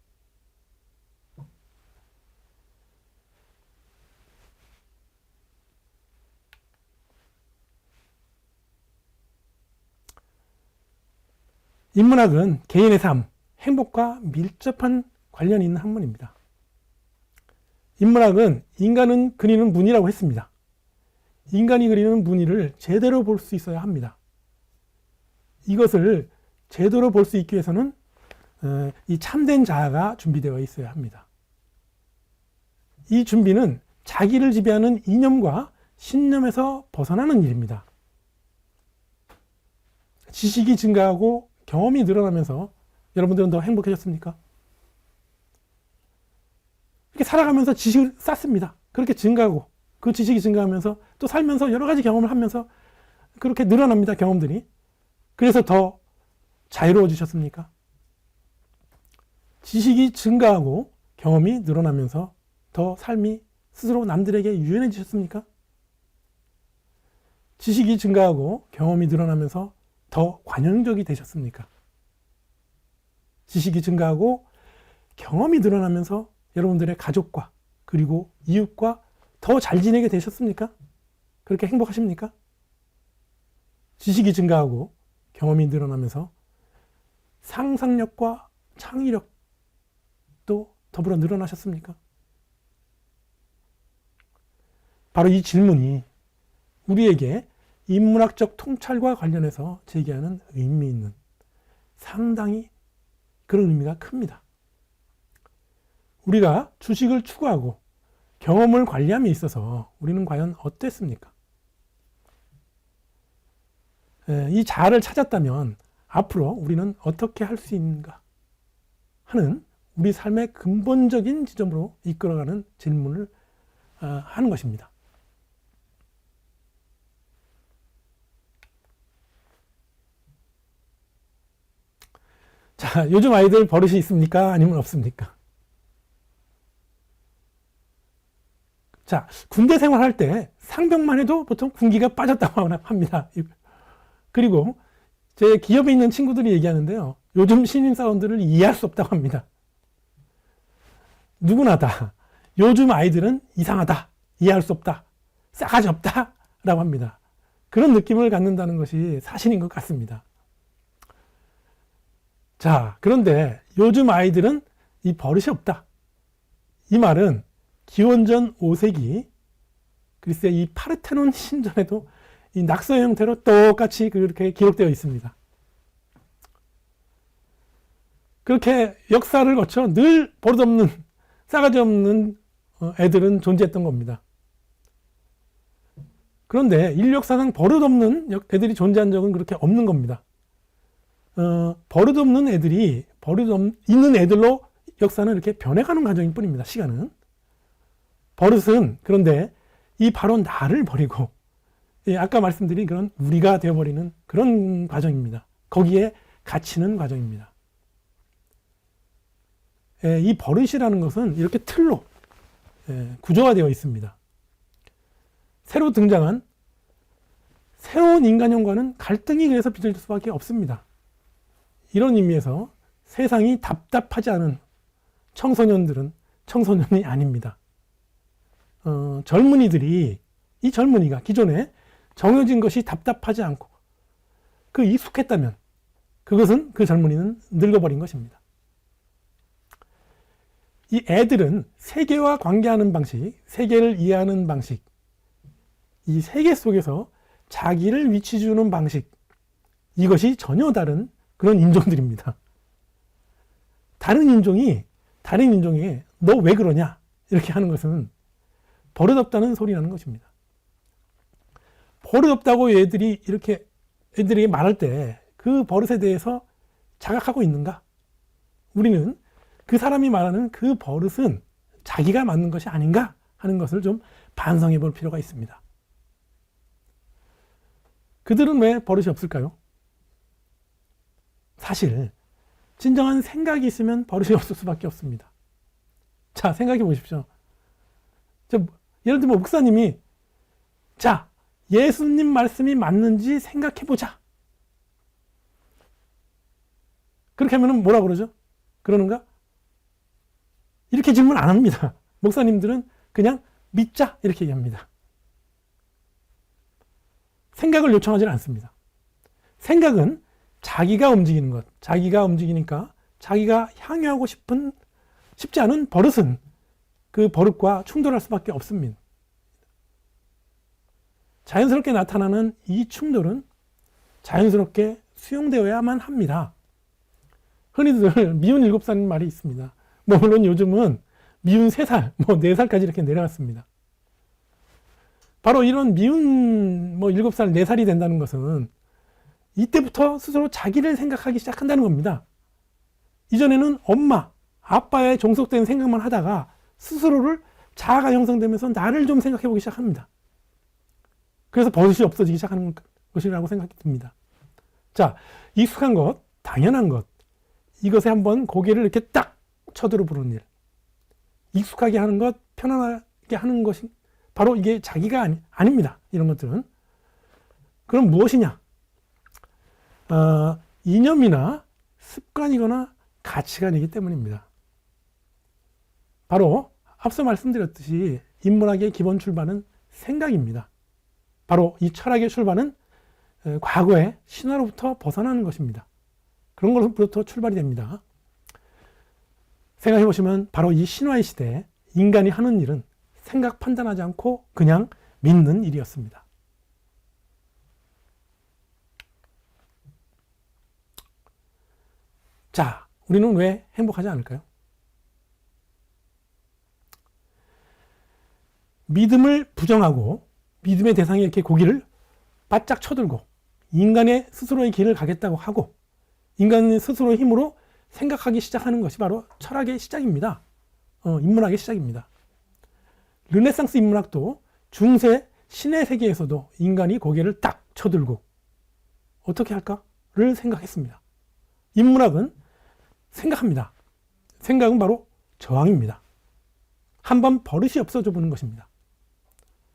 S1: 인문학은 개인의 삶, 행복과 밀접한 관련이 있는 학문입니다. 인문학은 인간은 그리는 무늬라고 했습니다. 인간이 그리는 무늬를 제대로 볼 수 있어야 합니다. 이것을 제대로 볼 수 있기 위해서는 이 참된 자아가 준비되어 있어야 합니다. 이 준비는 자기를 지배하는 이념과 신념에서 벗어나는 일입니다. 지식이 증가하고 경험이 늘어나면서 여러분들은 더 행복해졌습니까? 이렇게 살아가면서 지식을 쌓습니다. 그렇게 증가하고, 그 지식이 증가하면서 또 살면서 여러 가지 경험을 하면서 그렇게 늘어납니다, 경험들이. 그래서 더 자유로워지셨습니까? 지식이 증가하고 경험이 늘어나면서 더 삶이 스스로 남들에게 유연해지셨습니까? 지식이 증가하고 경험이 늘어나면서 더 관용적이 되셨습니까? 지식이 증가하고 경험이 늘어나면서 여러분들의 가족과 그리고 이웃과 더 잘 지내게 되셨습니까? 그렇게 행복하십니까? 지식이 증가하고 경험이 늘어나면서 상상력과 창의력도 더불어 늘어나셨습니까? 바로 이 질문이 우리에게 인문학적 통찰과 관련해서 제기하는 의미 있는, 상당히 그런 의미가 큽니다. 우리가 주식을 추구하고 경험을 관리함에 있어서 우리는 과연 어땠습니까? 이 자아를 찾았다면 앞으로 우리는 어떻게 할 수 있는가 하는 우리 삶의 근본적인 지점으로 이끌어가는 질문을 하는 것입니다. 자, 요즘 아이들 버릇이 있습니까? 아니면 없습니까? 자, 군대 생활할 때 상병만 해도 보통 군기가 빠졌다고 합니다. 그리고 제 기업에 있는 친구들이 얘기하는데요. 요즘 신입사원들을 이해할 수 없다고 합니다. 누구나 다 요즘 아이들은 이상하다, 이해할 수 없다, 싸가지 없다 라고 합니다. 그런 느낌을 갖는다는 것이 사실인 것 같습니다. 자, 그런데 요즘 아이들은 이 버릇이 없다. 이 말은 기원전 5세기 그리스의 이 파르테논 신전에도 이 낙서 형태로 똑같이 그렇게 기록되어 있습니다. 그렇게 역사를 거쳐 늘 버릇없는, 싸가지 없는 애들은 존재했던 겁니다. 그런데 인류 역사상 버릇없는 애들이 존재한 적은 그렇게 없는 겁니다. 버릇없는 애들이 있는 애들로 역사는 이렇게 변해가는 과정일 뿐입니다. 시간은. 버릇은 그런데 이 바로 나를 버리고 아까 말씀드린 그런 우리가 되어버리는 그런 과정입니다. 거기에 갇히는 과정입니다. 이 버릇이라는 것은 이렇게 틀로 구조화되어 있습니다. 새로 등장한 새로운 인간형과는 갈등이 그래서 빚어질 수밖에 없습니다. 이런 의미에서 세상이 답답하지 않은 청소년들은 청소년이 아닙니다. 젊은이들이, 이 젊은이가 기존에 정해진 것이 답답하지 않고 익숙했다면 그것은 그 젊은이는 늙어버린 것입니다. 이 애들은 세계와 관계하는 방식, 세계를 이해하는 방식, 이 세계 속에서 자기를 위치 주는 방식, 이것이 전혀 다른 그런 인종들입니다. 다른 인종에 너 왜 그러냐 이렇게 하는 것은 버릇없다는 소리라는 것입니다. 버릇없다고 애들이 말할 때 그 버릇에 대해서 자각하고 있는가? 우리는 그 사람이 말하는 그 버릇은 자기가 맞는 것이 아닌가 하는 것을 좀 반성해 볼 필요가 있습니다. 그들은 왜 버릇이 없을까요? 사실 진정한 생각이 있으면 버릇이 없을 수밖에 없습니다. 자, 생각해 보십시오. 예를 들면 목사님이 자, 예수님 말씀이 맞는지 생각해 보자. 그렇게 하면 뭐라 그러죠? 그러는가? 이렇게 질문 안 합니다. 목사님들은 그냥 믿자 이렇게 얘기합니다. 생각을 요청하지 않습니다. 생각은 자기가 움직이는 것, 자기가 움직이니까 자기가 향유하고 싶지 않은 버릇은 그 버릇과 충돌할 수밖에 없습니다. 자연스럽게 나타나는 이 충돌은 자연스럽게 수용되어야만 합니다. 흔히들 미운 7살인 말이 있습니다. 물론 요즘은 미운 3살, 4살까지 이렇게 내려갔습니다. 바로 이런 미운 7살, 4살이 된다는 것은 이때부터 스스로 자기를 생각하기 시작한다는 겁니다. 이전에는 엄마, 아빠의 종속된 생각만 하다가 스스로를 자아가 형성되면서 나를 좀 생각해 보기 시작합니다. 그래서 버릇이 없어지기 시작하는 것이라고 생각이 듭니다. 자, 익숙한 것, 당연한 것, 이것에 한번 고개를 이렇게 딱 쳐들어 보는 일, 익숙하게 하는 것, 편안하게 하는 것이 바로 이게 자기가 아닙니다. 이런 것들은. 그럼 무엇이냐? 이념이나 습관이거나 가치관이기 때문입니다. 바로 앞서 말씀드렸듯이 인문학의 기본 출발은 생각입니다. 바로 이 철학의 출발은 과거의 신화로부터 벗어나는 것입니다. 그런 것부터 출발이 됩니다. 생각해 보시면 바로 이 신화의 시대에 인간이 하는 일은 생각 판단하지 않고 그냥 믿는 일이었습니다. 자, 우리는 왜 행복하지 않을까요? 믿음을 부정하고 믿음의 대상에 이렇게 고기를 바짝 쳐들고 인간의 스스로의 길을 가겠다고 하고 인간의 스스로의 힘으로 생각하기 시작하는 것이 바로 철학의 시작입니다. 인문학의 시작입니다. 르네상스 인문학도 중세 신의 세계에서도 인간이 고개를 딱 쳐들고 어떻게 할까를 생각했습니다. 인문학은 생각합니다. 생각은 바로 저항입니다. 한번 버릇이 없어져 보는 것입니다.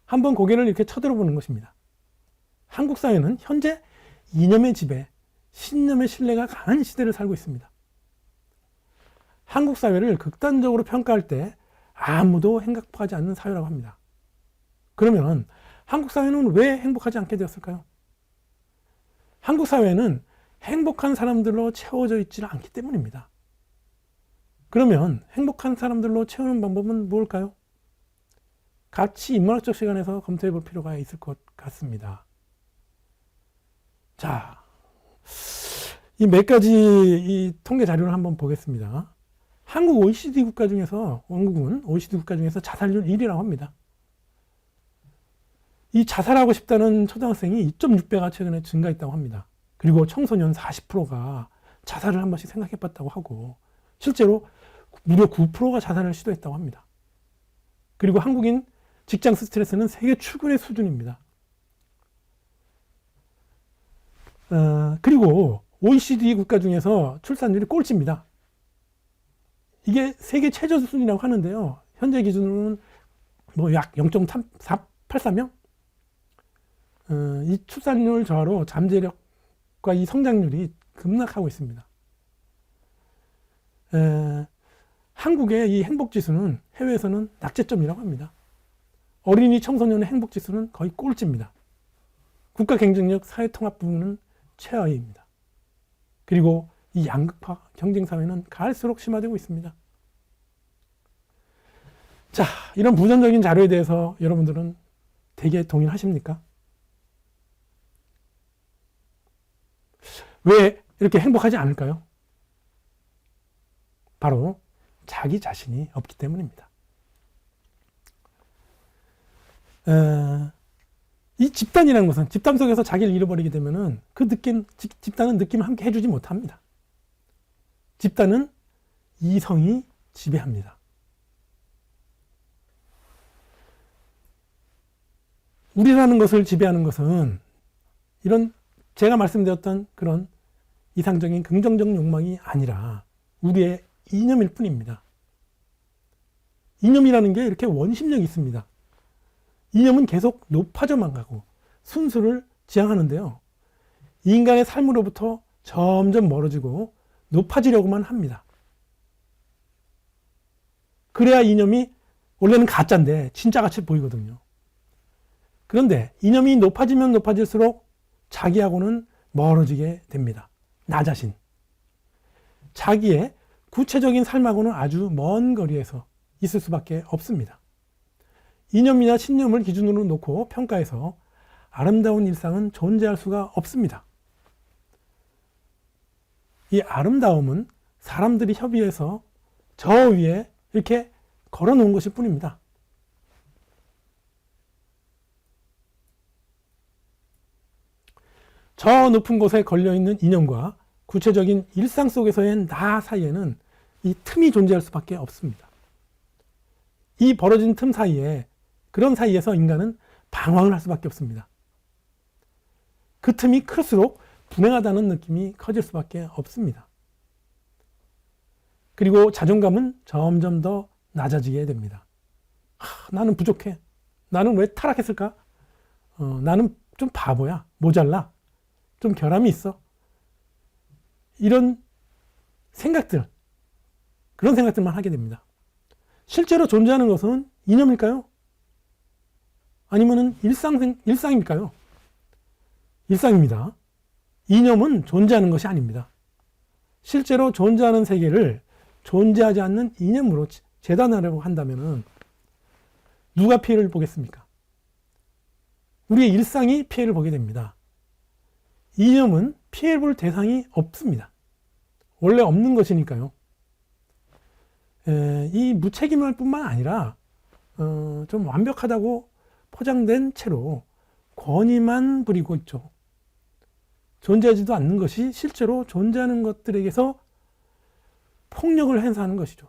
S1: 한번 고개를 이렇게 쳐들어보는 것입니다. 한국 사회는 현재 이념의 지배, 신념의 신뢰가 강한 시대를 살고 있습니다. 한국 사회를 극단적으로 평가할 때 아무도 행복하지 않는 사회라고 합니다. 그러면 한국 사회는 왜 행복하지 않게 되었을까요? 한국 사회는 행복한 사람들로 채워져 있지 않기 때문입니다. 그러면 행복한 사람들로 채우는 방법은 무엇일까요? 같이 인문학적 시간에서 검토해 볼 필요가 있을 것 같습니다. 자, 이 몇 가지 이 통계 자료를 한번 보겠습니다. 한국 OECD 국가 중에서, 원국은 OECD 국가 중에서 자살률 1위라고 합니다. 이 자살하고 싶다는 초등학생이 2.6배가 최근에 증가했다고 합니다. 그리고 청소년 40%가 자살을 한 번씩 생각해 봤다고 하고, 실제로 무려 9%가 자살을 시도했다고 합니다. 그리고 한국인 직장 스트레스는 세계 최고의 수준입니다. 그리고 OECD 국가 중에서 출산율이 꼴찌입니다. 이게 세계 최저 수준이라고 하는데요. 현재 기준으로는 뭐 약 0.83명? 이 출산율 저하로 잠재력과 이 성장률이 급락하고 있습니다. 한국의 이 행복지수는 해외에서는 낙제점이라고 합니다. 어린이 청소년의 행복지수는 거의 꼴찌입니다. 국가 경쟁력, 사회통합 부분은 최하위입니다. 그리고 이 양극화 경쟁사회는 갈수록 심화되고 있습니다. 자, 이런 부정적인 자료에 대해서 여러분들은 되게 동의하십니까? 왜 이렇게 행복하지 않을까요? 바로 자기 자신이 없기 때문입니다. 이 집단이라는 것은, 집단 속에서 자기를 잃어버리게 되면은 그 느낌, 집단은 느낌을 함께 해주지 못합니다. 집단은 이성이 지배합니다. 우리라는 것을 지배하는 것은 이런 제가 말씀드렸던 그런 이상적인 긍정적 욕망이 아니라 우리의 이념일 뿐입니다. 이념이라는 게 이렇게 원심력이 있습니다. 이념은 계속 높아져만 가고 순수를 지향하는데요. 인간의 삶으로부터 점점 멀어지고 높아지려고만 합니다. 그래야 이념이 원래는 가짜인데 진짜같이 보이거든요. 그런데 이념이 높아지면 높아질수록 자기하고는 멀어지게 됩니다. 나 자신. 자기의 구체적인 삶하고는 아주 먼 거리에서 있을 수밖에 없습니다. 이념이나 신념을 기준으로 놓고 평가해서 아름다운 일상은 존재할 수가 없습니다. 이 아름다움은 사람들이 협의해서 저 위에 이렇게 걸어 놓은 것일 뿐입니다. 저 높은 곳에 걸려있는 이념과 구체적인 일상 속에서의 나 사이에는 이 틈이 존재할 수밖에 없습니다. 이 벌어진 틈 사이에, 그런 사이에서 인간은 방황을 할 수밖에 없습니다. 그 틈이 클수록 불행하다는 느낌이 커질 수밖에 없습니다. 그리고 자존감은 점점 더 낮아지게 됩니다. 나는 부족해. 나는 왜 타락했을까? 나는 좀 바보야. 모자라. 좀 결함이 있어. 이런 생각들, 그런 생각들만 하게 됩니다. 실제로 존재하는 것은 이념일까요? 아니면은 일상일까요? 일상입니다. 이념은 존재하는 것이 아닙니다. 실제로 존재하는 세계를 존재하지 않는 이념으로 재단하려고 한다면은 누가 피해를 보겠습니까? 우리의 일상이 피해를 보게 됩니다. 이념은 피해 볼 대상이 없습니다. 원래 없는 것이니까요. 이 무책임할 뿐만 아니라 좀 완벽하다고 포장된 채로 권위만 부리고 있죠. 존재하지도 않는 것이 실제로 존재하는 것들에게서 폭력을 행사하는 것이죠.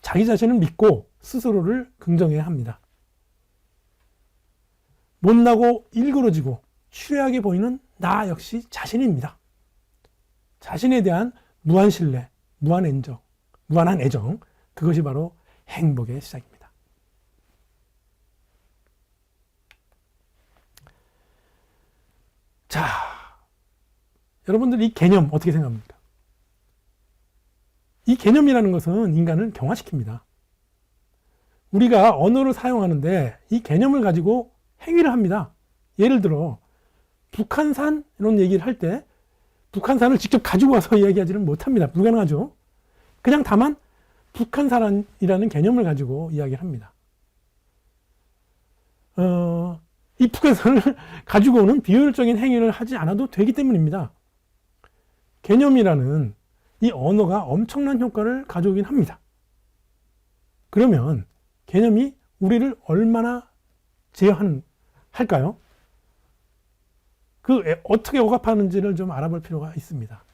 S1: 자기 자신을 믿고 스스로를 긍정해야 합니다. 못나고 일그러지고 추레하게 보이는 나 역시 자신입니다. 자신에 대한 무한 신뢰, 무한한 애정, 그것이 바로 행복의 시작입니다. 자, 여러분들 이 개념 어떻게 생각합니까? 이 개념이라는 것은 인간을 경화시킵니다. 우리가 언어를 사용하는데 이 개념을 가지고 행위를 합니다. 예를 들어 북한산 이런 얘기를 할 때 북한산을 직접 가지고 와서 이야기하지는 못합니다. 불가능하죠. 그냥 다만 북한산이라는 개념을 가지고 이야기를 합니다. 이 북한산을 가지고 오는 비효율적인 행위를 하지 않아도 되기 때문입니다. 개념이라는 이 언어가 엄청난 효과를 가져오긴 합니다. 그러면 개념이 우리를 얼마나 제어할까요? 어떻게 억압하는지를 좀 알아볼 필요가 있습니다.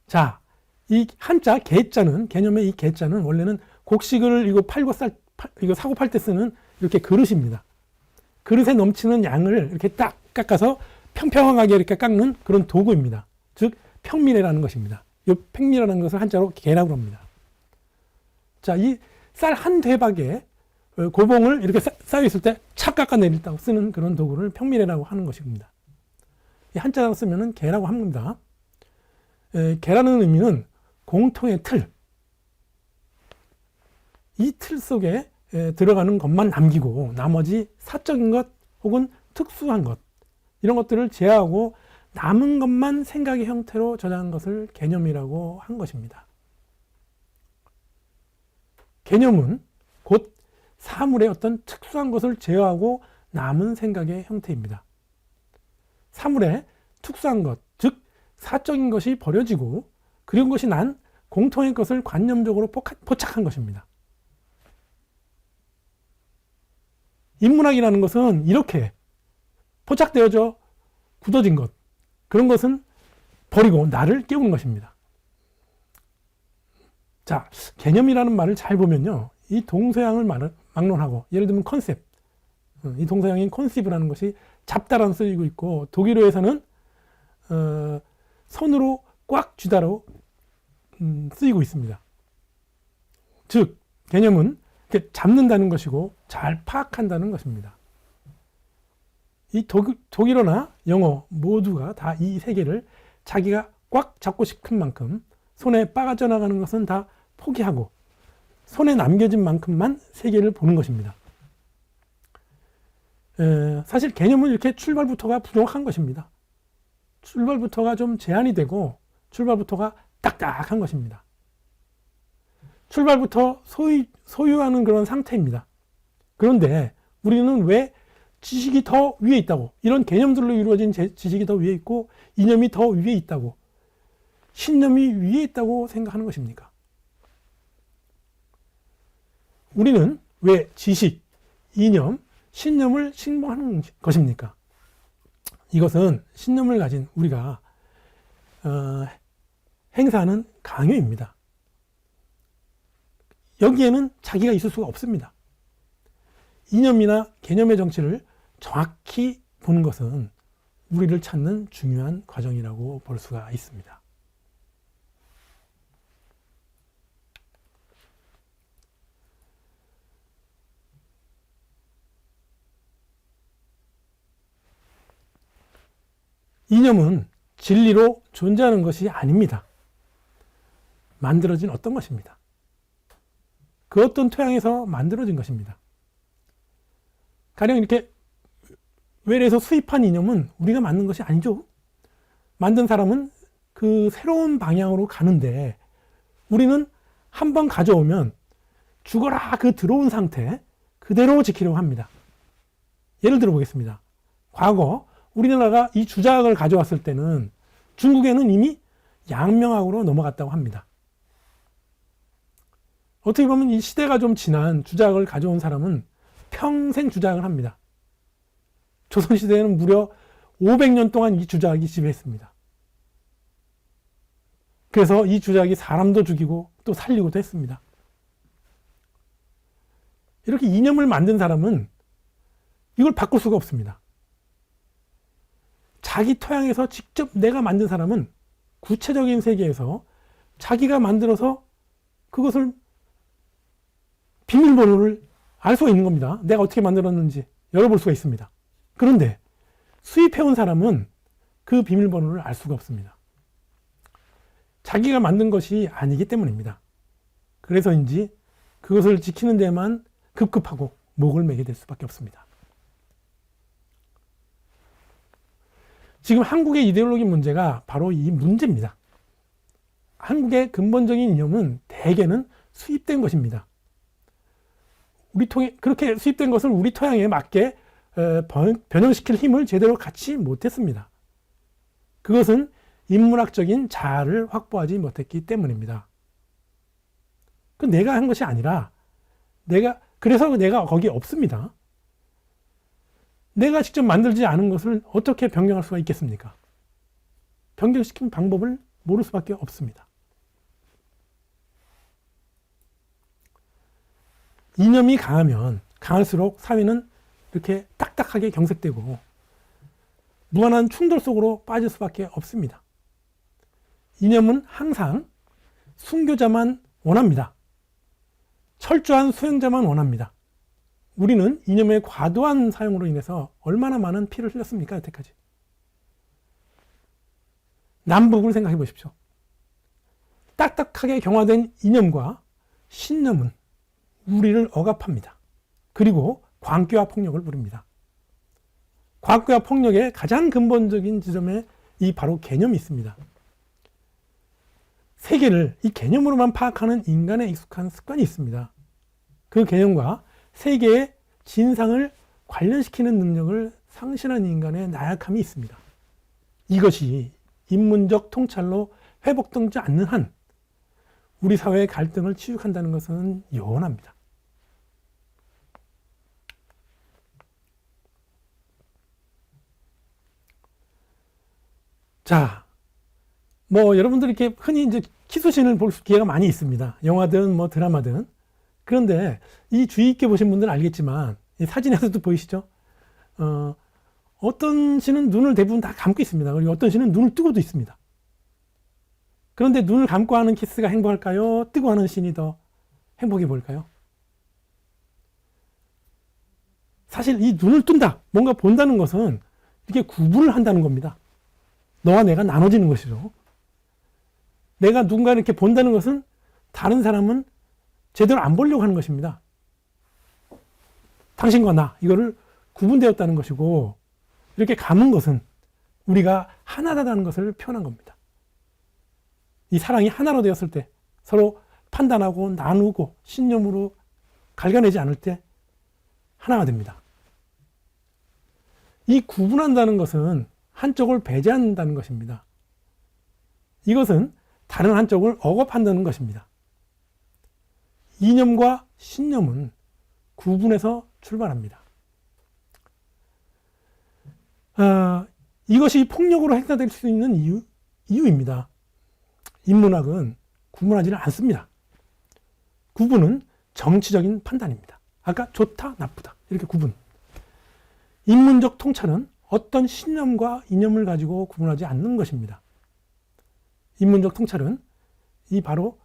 S1: 자, 이 한자 개자는, 개념의 이 개자는 원래는 곡식을 이거 사고 팔 때 쓰는 이렇게 그릇입니다. 그릇에 넘치는 양을 이렇게 딱 깎아서 평평하게 이렇게 깎는 그런 도구입니다. 즉 평미래라는 것입니다. 이 평미라는 것을 한자로 개라고 합니다. 자, 이 쌀 한 대박에 고봉을 이렇게 쌓여 있을 때 착 깎아내린다고 쓰는 그런 도구를 평미래라고 하는 것입니다. 이 한자로 쓰면은 개라고 합니다. 개라는 의미는 공통의 틀, 이 틀 속에 들어가는 것만 남기고 나머지 사적인 것 혹은 특수한 것, 이런 것들을 제하고 남은 것만 생각의 형태로 저장한 것을 개념이라고 한 것입니다. 개념은 곧 사물의 어떤 특수한 것을 제어하고 남은 생각의 형태입니다. 사물의 특수한 것, 즉 사적인 것이 버려지고 그런 것이 난 공통의 것을 관념적으로 포착한 것입니다. 인문학이라는 것은 이렇게 포착되어져 굳어진 것, 그런 것은 버리고 나를 깨우는 것입니다. 자, 개념이라는 말을 잘 보면요, 이 동서양을 막론하고, 예를 들면 컨셉, 이 동서양인 컨셉이라는 것이 잡다라는 쓰이고 있고, 독일어에서는 손으로 꽉 쥐다로 쓰이고 있습니다. 즉 개념은 이렇게 잡는다는 것이고 잘 파악한다는 것입니다. 이 독일어나 영어 모두가 다 이 세계를 자기가 꽉 잡고 싶은 만큼 손에 빠져나가는 것은 다 포기하고 손에 남겨진 만큼만 세계를 보는 것입니다. 사실 개념은 이렇게 출발부터가 부족한 것입니다. 출발부터가 좀 제한이 되고 출발부터가 딱딱한 것입니다. 출발부터 소유하는 그런 상태입니다. 그런데 우리는 왜 지식이 더 위에 있다고, 이런 개념들로 이루어진 지식이 더 위에 있고 이념이 더 위에 있다고, 신념이 위에 있다고 생각하는 것입니까? 우리는 왜 지식, 이념, 신념을 신봉하는 것입니까? 이것은 신념을 가진 우리가 행사하는 강요입니다. 여기에는 자기가 있을 수가 없습니다. 이념이나 개념의 정치를 정확히 보는 것은 우리를 찾는 중요한 과정이라고 볼 수가 있습니다. 이념은 진리로 존재하는 것이 아닙니다. 만들어진 어떤 것입니다. 그 어떤 토양에서 만들어진 것입니다. 가령 이렇게 외래에서 수입한 이념은 우리가 만든 것이 아니죠. 만든 사람은 그 새로운 방향으로 가는데 우리는 한번 가져오면 죽어라 그 들어온 상태 그대로 지키려고 합니다. 예를 들어 보겠습니다. 과거 우리나라가 이 주작을 가져왔을 때는 중국에는 이미 양명학으로 넘어갔다고 합니다. 어떻게 보면 이 시대가 좀 지난 주작을 가져온 사람은 평생 주작을 합니다. 조선시대에는 무려 500년 동안 이 주작이 지배했습니다. 그래서 이 주작이 사람도 죽이고 또 살리고도 했습니다. 이렇게 이념을 만든 사람은 이걸 바꿀 수가 없습니다. 자기 토양에서 직접 내가 만든 사람은 구체적인 세계에서 자기가 만들어서 그것을 비밀번호를 알 수가 있는 겁니다. 내가 어떻게 만들었는지 열어볼 수가 있습니다. 그런데 수입해온 사람은 그 비밀번호를 알 수가 없습니다. 자기가 만든 것이 아니기 때문입니다. 그래서인지 그것을 지키는 데만 급급하고 목을 매게 될 수밖에 없습니다. 지금 한국의 이데올로기 문제가 바로 이 문제입니다. 한국의 근본적인 이념은 대개는 수입된 것입니다. 그렇게 수입된 것을 우리 토양에 맞게 변형시킬 힘을 제대로 갖지 못했습니다. 그것은 인문학적인 자아를 확보하지 못했기 때문입니다. 그 내가 한 것이 아니라 그래서 내가 거기에 없습니다. 내가 직접 만들지 않은 것을 어떻게 변경할 수가 있겠습니까? 변경시킨 방법을 모를 수밖에 없습니다. 이념이 강하면 강할수록 사회는 이렇게 딱딱하게 경색되고 무한한 충돌 속으로 빠질 수밖에 없습니다. 이념은 항상 순교자만 원합니다. 철저한 수행자만 원합니다. 우리는 이념의 과도한 사용으로 인해서 얼마나 많은 피를 흘렸습니까? 여태까지. 남북을 생각해 보십시오. 딱딱하게 경화된 이념과 신념은 우리를 억압합니다. 그리고 광기와 폭력을 부릅니다. 광기와 폭력의 가장 근본적인 지점에 이 바로 개념이 있습니다. 세계를 이 개념으로만 파악하는 인간의 익숙한 습관이 있습니다. 그 개념과 세계의 진상을 관련시키는 능력을 상실한 인간의 나약함이 있습니다. 이것이 인문적 통찰로 회복되지 않는 한 우리 사회의 갈등을 치유한다는 것은 요원합니다. 자, 여러분들이 이렇게 흔히 이제 키수신을 볼 기회가 많이 있습니다. 영화든 드라마든. 그런데 이 주의 있게 보신 분들은 알겠지만, 이 사진에서도 보이시죠? 어떤 신은 눈을 대부분 다 감고 있습니다. 그리고 어떤 신은 눈을 뜨고도 있습니다. 그런데 눈을 감고 하는 키스가 행복할까요? 뜨고 하는 신이 더 행복해 보일까요? 사실 이 눈을 뜬다, 뭔가 본다는 것은 이렇게 구분을 한다는 겁니다. 너와 내가 나눠지는 것이죠. 내가 누군가를 이렇게 본다는 것은 다른 사람은 제대로 안 보려고 하는 것입니다. 당신과 나, 이거를 구분되었다는 것이고, 이렇게 감은 것은 우리가 하나다라는 것을 표현한 겁니다. 이 사랑이 하나로 되었을 때 서로 판단하고 나누고 신념으로 갈가내지 않을 때 하나가 됩니다. 이 구분한다는 것은 한쪽을 배제한다는 것입니다. 이것은 다른 한쪽을 억압한다는 것입니다. 이념과 신념은 구분해서 출발합니다. 이것이 폭력으로 행사될 수 있는 이유입니다. 인문학은 구분하지는 않습니다. 구분은 정치적인 판단입니다. 아까 좋다, 나쁘다 이렇게 구분. 인문적 통찰은 어떤 신념과 이념을 가지고 구분하지 않는 것입니다. 인문적 통찰은 이 바로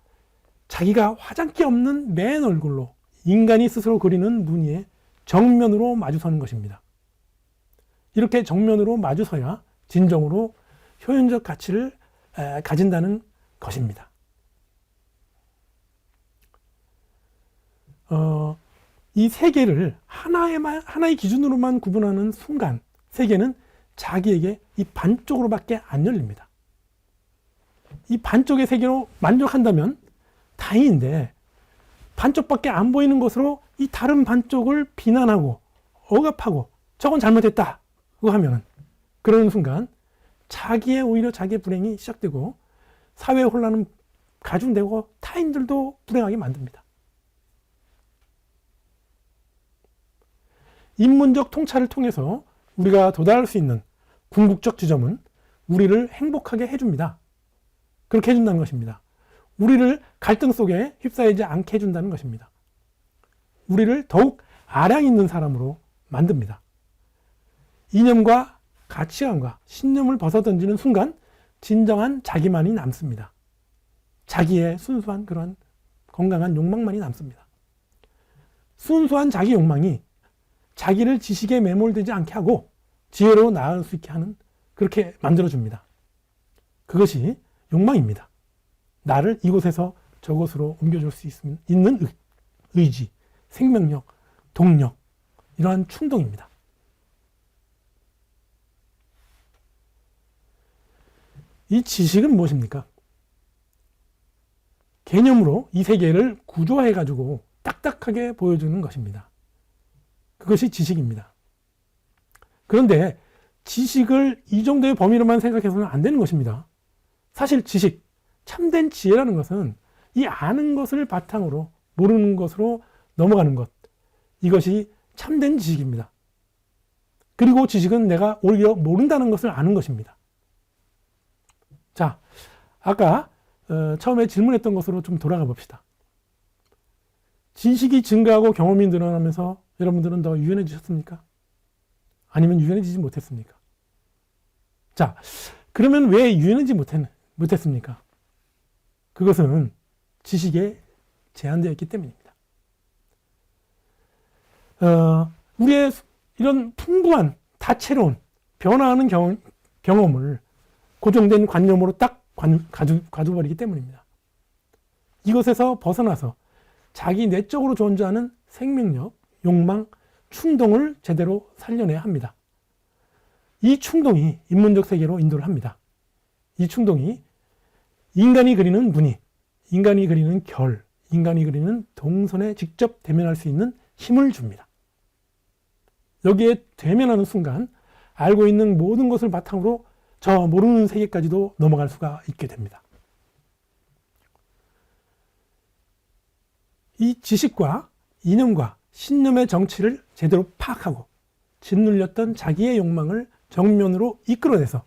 S1: 자기가 화장기 없는 맨 얼굴로 인간이 스스로 그리는 무늬에 정면으로 마주서는 것입니다. 이렇게 정면으로 마주서야 진정으로 효연적 가치를 가진다는 것입니다. 이 세계를 하나의 기준으로만 구분하는 순간 세계는 자기에게 이 반쪽으로밖에 안 열립니다. 이 반쪽의 세계로 만족한다면 다행인데 반쪽밖에 안 보이는 것으로 이 다른 반쪽을 비난하고 억압하고 저건 잘못했다 그거 하면은 그러는 순간 오히려 자기의 불행이 시작되고 사회의 혼란은 가중되고 타인들도 불행하게 만듭니다. 인문적 통찰을 통해서 우리가 도달할 수 있는 궁극적 지점은 우리를 행복하게 해줍니다. 그렇게 해준다는 것입니다. 우리를 갈등 속에 휩싸이지 않게 해준다는 것입니다. 우리를 더욱 아량 있는 사람으로 만듭니다. 이념과 가치관과 신념을 벗어던지는 순간 진정한 자기만이 남습니다. 자기의 순수한 그런 건강한 욕망만이 남습니다. 순수한 자기 욕망이 자기를 지식에 매몰되지 않게 하고 지혜로 나아갈 수 있게 하는, 그렇게 만들어줍니다. 그것이 욕망입니다. 나를 이곳에서 저곳으로 옮겨줄 수 있는 의지, 생명력, 동력, 이러한 충동입니다. 이 지식은 무엇입니까? 개념으로 이 세계를 구조화해가지고 딱딱하게 보여주는 것입니다. 그것이 지식입니다. 그런데 지식을 이 정도의 범위로만 생각해서는 안 되는 것입니다. 사실 지식, 참된 지혜라는 것은 이 아는 것을 바탕으로 모르는 것으로 넘어가는 것, 이것이 참된 지식입니다. 그리고 지식은 내가 오히려 모른다는 것을 아는 것입니다. 자, 아까 처음에 질문했던 것으로 좀 돌아가 봅시다. 지식이 증가하고 경험이 늘어나면서 여러분들은 더 유연해지셨습니까? 아니면 유연해지지 못했습니까? 자, 그러면 왜 유연하지 못했습니까? 그것은 지식에 제한되어 있기 때문입니다. 우리의 이런 풍부한 다채로운 변화하는 경험을 고정된 관념으로 딱 가져버리기 때문입니다. 이것에서 벗어나서 자기 내적으로 존재하는 생명력, 욕망, 충동을 제대로 살려내야 합니다. 이 충동이 인문적 세계로 인도를 합니다. 이 충동이 인간이 그리는 무늬, 인간이 그리는 결, 인간이 그리는 동선에 직접 대면할 수 있는 힘을 줍니다. 여기에 대면하는 순간 알고 있는 모든 것을 바탕으로 저 모르는 세계까지도 넘어갈 수가 있게 됩니다. 이 지식과 이념과 신념의 정치를 제대로 파악하고 짓눌렸던 자기의 욕망을 정면으로 이끌어내서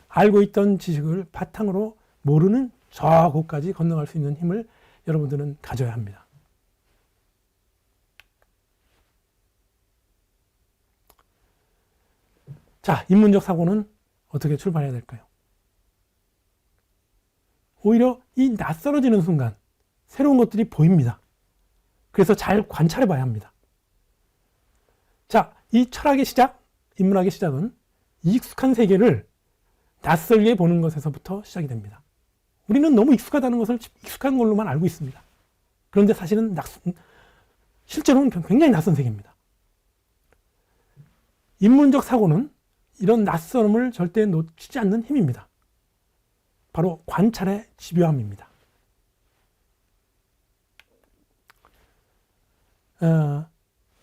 S1: 알고 있던 지식을 바탕으로 모르는 저 곳까지 건너갈 수 있는 힘을 여러분들은 가져야 합니다. 자, 인문적 사고는 어떻게 출발해야 될까요? 오히려 이 낯설어지는 순간 새로운 것들이 보입니다. 그래서 잘 관찰해 봐야 합니다. 자, 이 철학의 시작, 인문학의 시작은 익숙한 세계를 낯설게 보는 것에서부터 시작이 됩니다. 우리는 너무 익숙하다는 것을 익숙한 걸로만 알고 있습니다. 그런데 사실은 실제로는 굉장히 낯선 세계입니다. 인문적 사고는 이런 낯설음을 절대 놓치지 않는 힘입니다. 바로 관찰의 집요함입니다.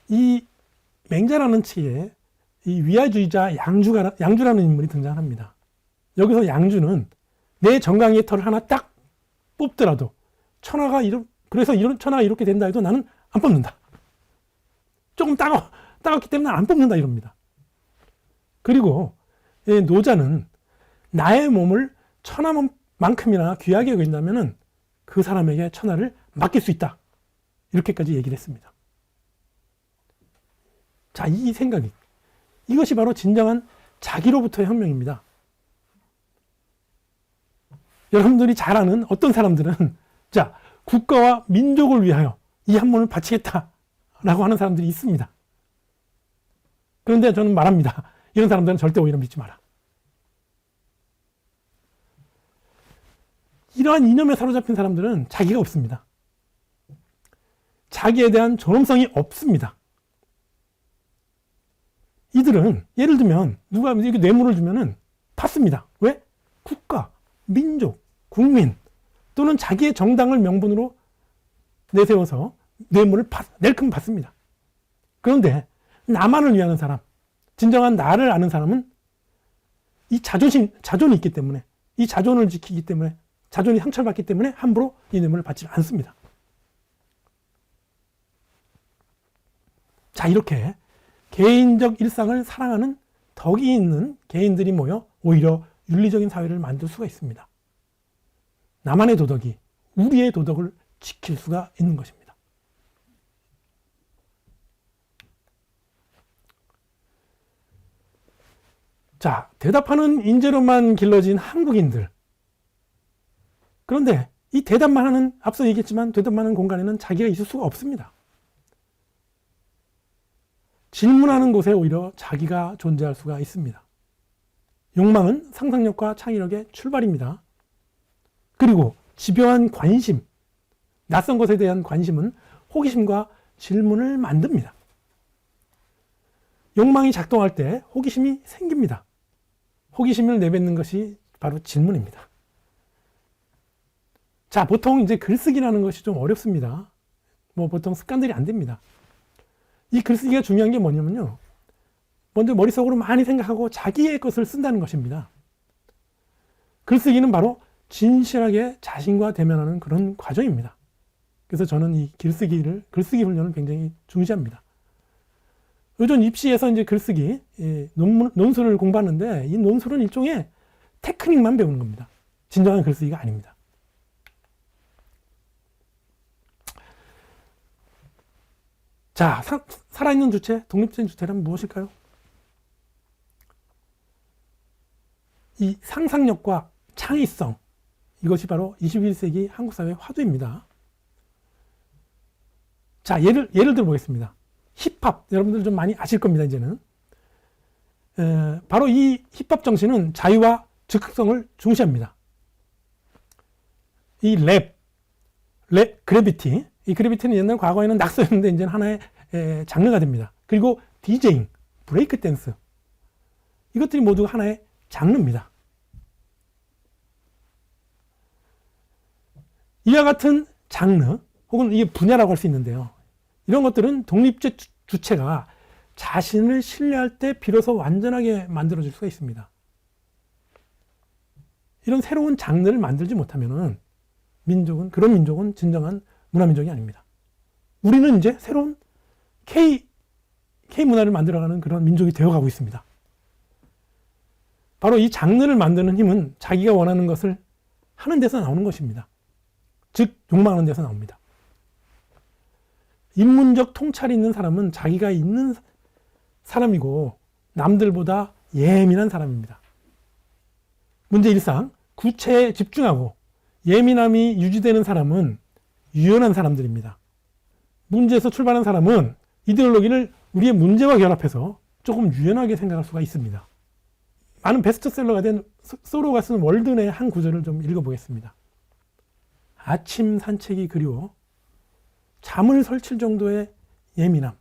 S1: 이 맹자라는 책에 이 위아주의자 양주라는 인물이 등장합니다. 여기서 양주는 내 정강이의 털을 하나 딱 뽑더라도 그래서 천하가 이렇게 된다 해도 나는 안 뽑는다. 조금 따갑기 때문에 안 뽑는다 이럽니다. 그리고 노자는 나의 몸을 천하만큼이나 귀하게 여긴다면 그 사람에게 천하를 맡길 수 있다. 이렇게까지 얘기를 했습니다. 자, 이 생각이, 이것이 바로 진정한 자기로부터의 혁명입니다. 여러분들이 잘 아는 어떤 사람들은 자, 국가와 민족을 위하여 이 한 몸을 바치겠다라고 하는 사람들이 있습니다. 그런데 저는 말합니다. 이런 사람들은 절대 오히려 믿지 마라. 이러한 이념에 사로잡힌 사람들은 자기가 없습니다. 자기에 대한 존엄성이 없습니다. 이들은 예를 들면 누가 이렇게 뇌물을 주면은 받습니다. 왜? 국가, 민족, 국민 또는 자기의 정당을 명분으로 내세워서 뇌물을 낼큼 받습니다. 그런데 나만을 위하는 사람, 진정한 나를 아는 사람은 이 자존이 있기 때문에, 이 자존을 지키기 때문에, 자존이 상처를 받기 때문에 함부로 이 뇌물을 받지 않습니다. 자, 이렇게 개인적 일상을 사랑하는 덕이 있는 개인들이 모여 오히려 윤리적인 사회를 만들 수가 있습니다. 나만의 도덕이 우리의 도덕을 지킬 수가 있는 것입니다. 자, 대답하는 인재로만 길러진 한국인들. 그런데 이 대답만 하는, 앞서 얘기했지만 대답만 하는 공간에는 자기가 있을 수가 없습니다. 질문하는 곳에 오히려 자기가 존재할 수가 있습니다. 욕망은 상상력과 창의력의 출발입니다. 그리고 집요한 관심, 낯선 것에 대한 관심은 호기심과 질문을 만듭니다. 욕망이 작동할 때 호기심이 생깁니다. 호기심을 내뱉는 것이 바로 질문입니다. 자, 보통 이제 글쓰기라는 것이 좀 어렵습니다. 보통 습관들이 안 됩니다. 이 글쓰기가 중요한 게 뭐냐면요. 먼저 머릿속으로 많이 생각하고 자기의 것을 쓴다는 것입니다. 글쓰기는 바로 진실하게 자신과 대면하는 그런 과정입니다. 그래서 저는 이 글쓰기 훈련을 굉장히 중시합니다. 요즘 입시에서 이제 글쓰기, 논술을 공부하는데 이 논술은 일종의 테크닉만 배우는 겁니다. 진정한 글쓰기가 아닙니다. 자, 살아있는 주체, 독립적인 주체란 무엇일까요? 이 상상력과 창의성, 이것이 바로 21세기 한국 사회의 화두입니다. 자, 예를 들어 보겠습니다. 힙합, 여러분들 좀 많이 아실 겁니다, 이제는. 바로 이 힙합 정신은 자유와 즉흥성을 중시합니다. 이 그래비티, 이 그래비티는 옛날 과거에는 낙서였는데 이제는 하나의 장르가 됩니다. 그리고 디제잉, 브레이크 댄스, 이것들이 모두 하나의 장르입니다. 이와 같은 장르 혹은 이게 분야라고 할 수 있는데요. 이런 것들은 독립적 주체가 자신을 신뢰할 때 비로소 완전하게 만들어질 수가 있습니다. 이런 새로운 장르를 만들지 못하면은 그런 민족은 진정한 문화민족이 아닙니다. 우리는 이제 새로운 K 문화를 만들어가는 그런 민족이 되어가고 있습니다. 바로 이 장르를 만드는 힘은 자기가 원하는 것을 하는 데서 나오는 것입니다. 즉 욕망하는 데서 나옵니다. 인문적 통찰이 있는 사람은 자기가 있는 사람이고 남들보다 예민한 사람입니다. 문제 1상, 구체에 집중하고 예민함이 유지되는 사람은 유연한 사람들입니다. 문제에서 출발한 사람은 이데올로기를 우리의 문제와 결합해서 조금 유연하게 생각할 수가 있습니다. 많은 베스트셀러가 된 소로가 쓴 월든의 한 구절을 좀 읽어보겠습니다. 아침 산책이 그리워 잠을 설칠 정도의 예민함,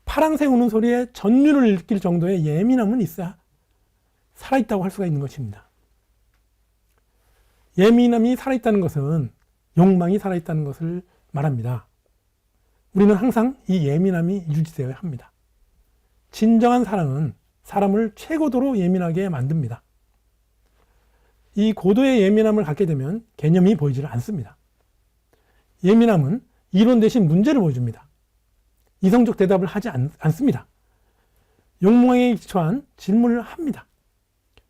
S1: 파랑새 우는 소리에 전율을 느낄 정도의 예민함은 있어야 살아있다고 할 수가 있는 것입니다. 예민함이 살아있다는 것은 욕망이 살아있다는 것을 말합니다. 우리는 항상 이 예민함이 유지되어야 합니다. 진정한 사랑은 사람을 최고도로 예민하게 만듭니다. 이 고도의 예민함을 갖게 되면 개념이 보이지를 않습니다. 예민함은 이론 대신 문제를 보여줍니다. 이성적 대답을 하지 않습니다. 욕망에 기초한 질문을 합니다.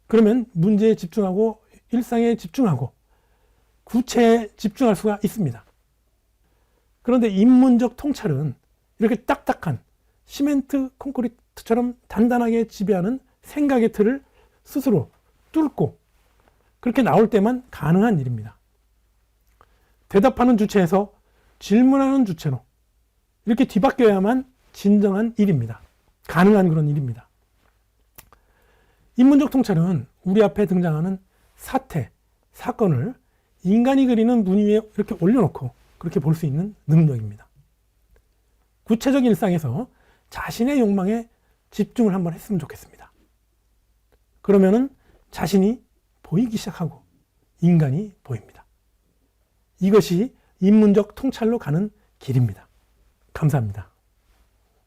S1: 그러면 문제에 집중하고 일상에 집중하고 구체에 집중할 수가 있습니다. 그런데 인문적 통찰은 이렇게 딱딱한 시멘트 콘크리트처럼 단단하게 지배하는 생각의 틀을 스스로 뚫고 그렇게 나올 때만 가능한 일입니다. 대답하는 주체에서 질문하는 주체로 이렇게 뒤바뀌어야만 진정한 일입니다. 가능한 그런 일입니다. 인문적 통찰은 우리 앞에 등장하는 사태, 사건을 인간이 그리는 무늬 위에 이렇게 올려놓고 그렇게 볼 수 있는 능력입니다. 구체적인 일상에서 자신의 욕망에 집중을 한번 했으면 좋겠습니다. 그러면은 자신이 보이기 시작하고 인간이 보입니다. 이것이 인문적 통찰로 가는 길입니다. 감사합니다.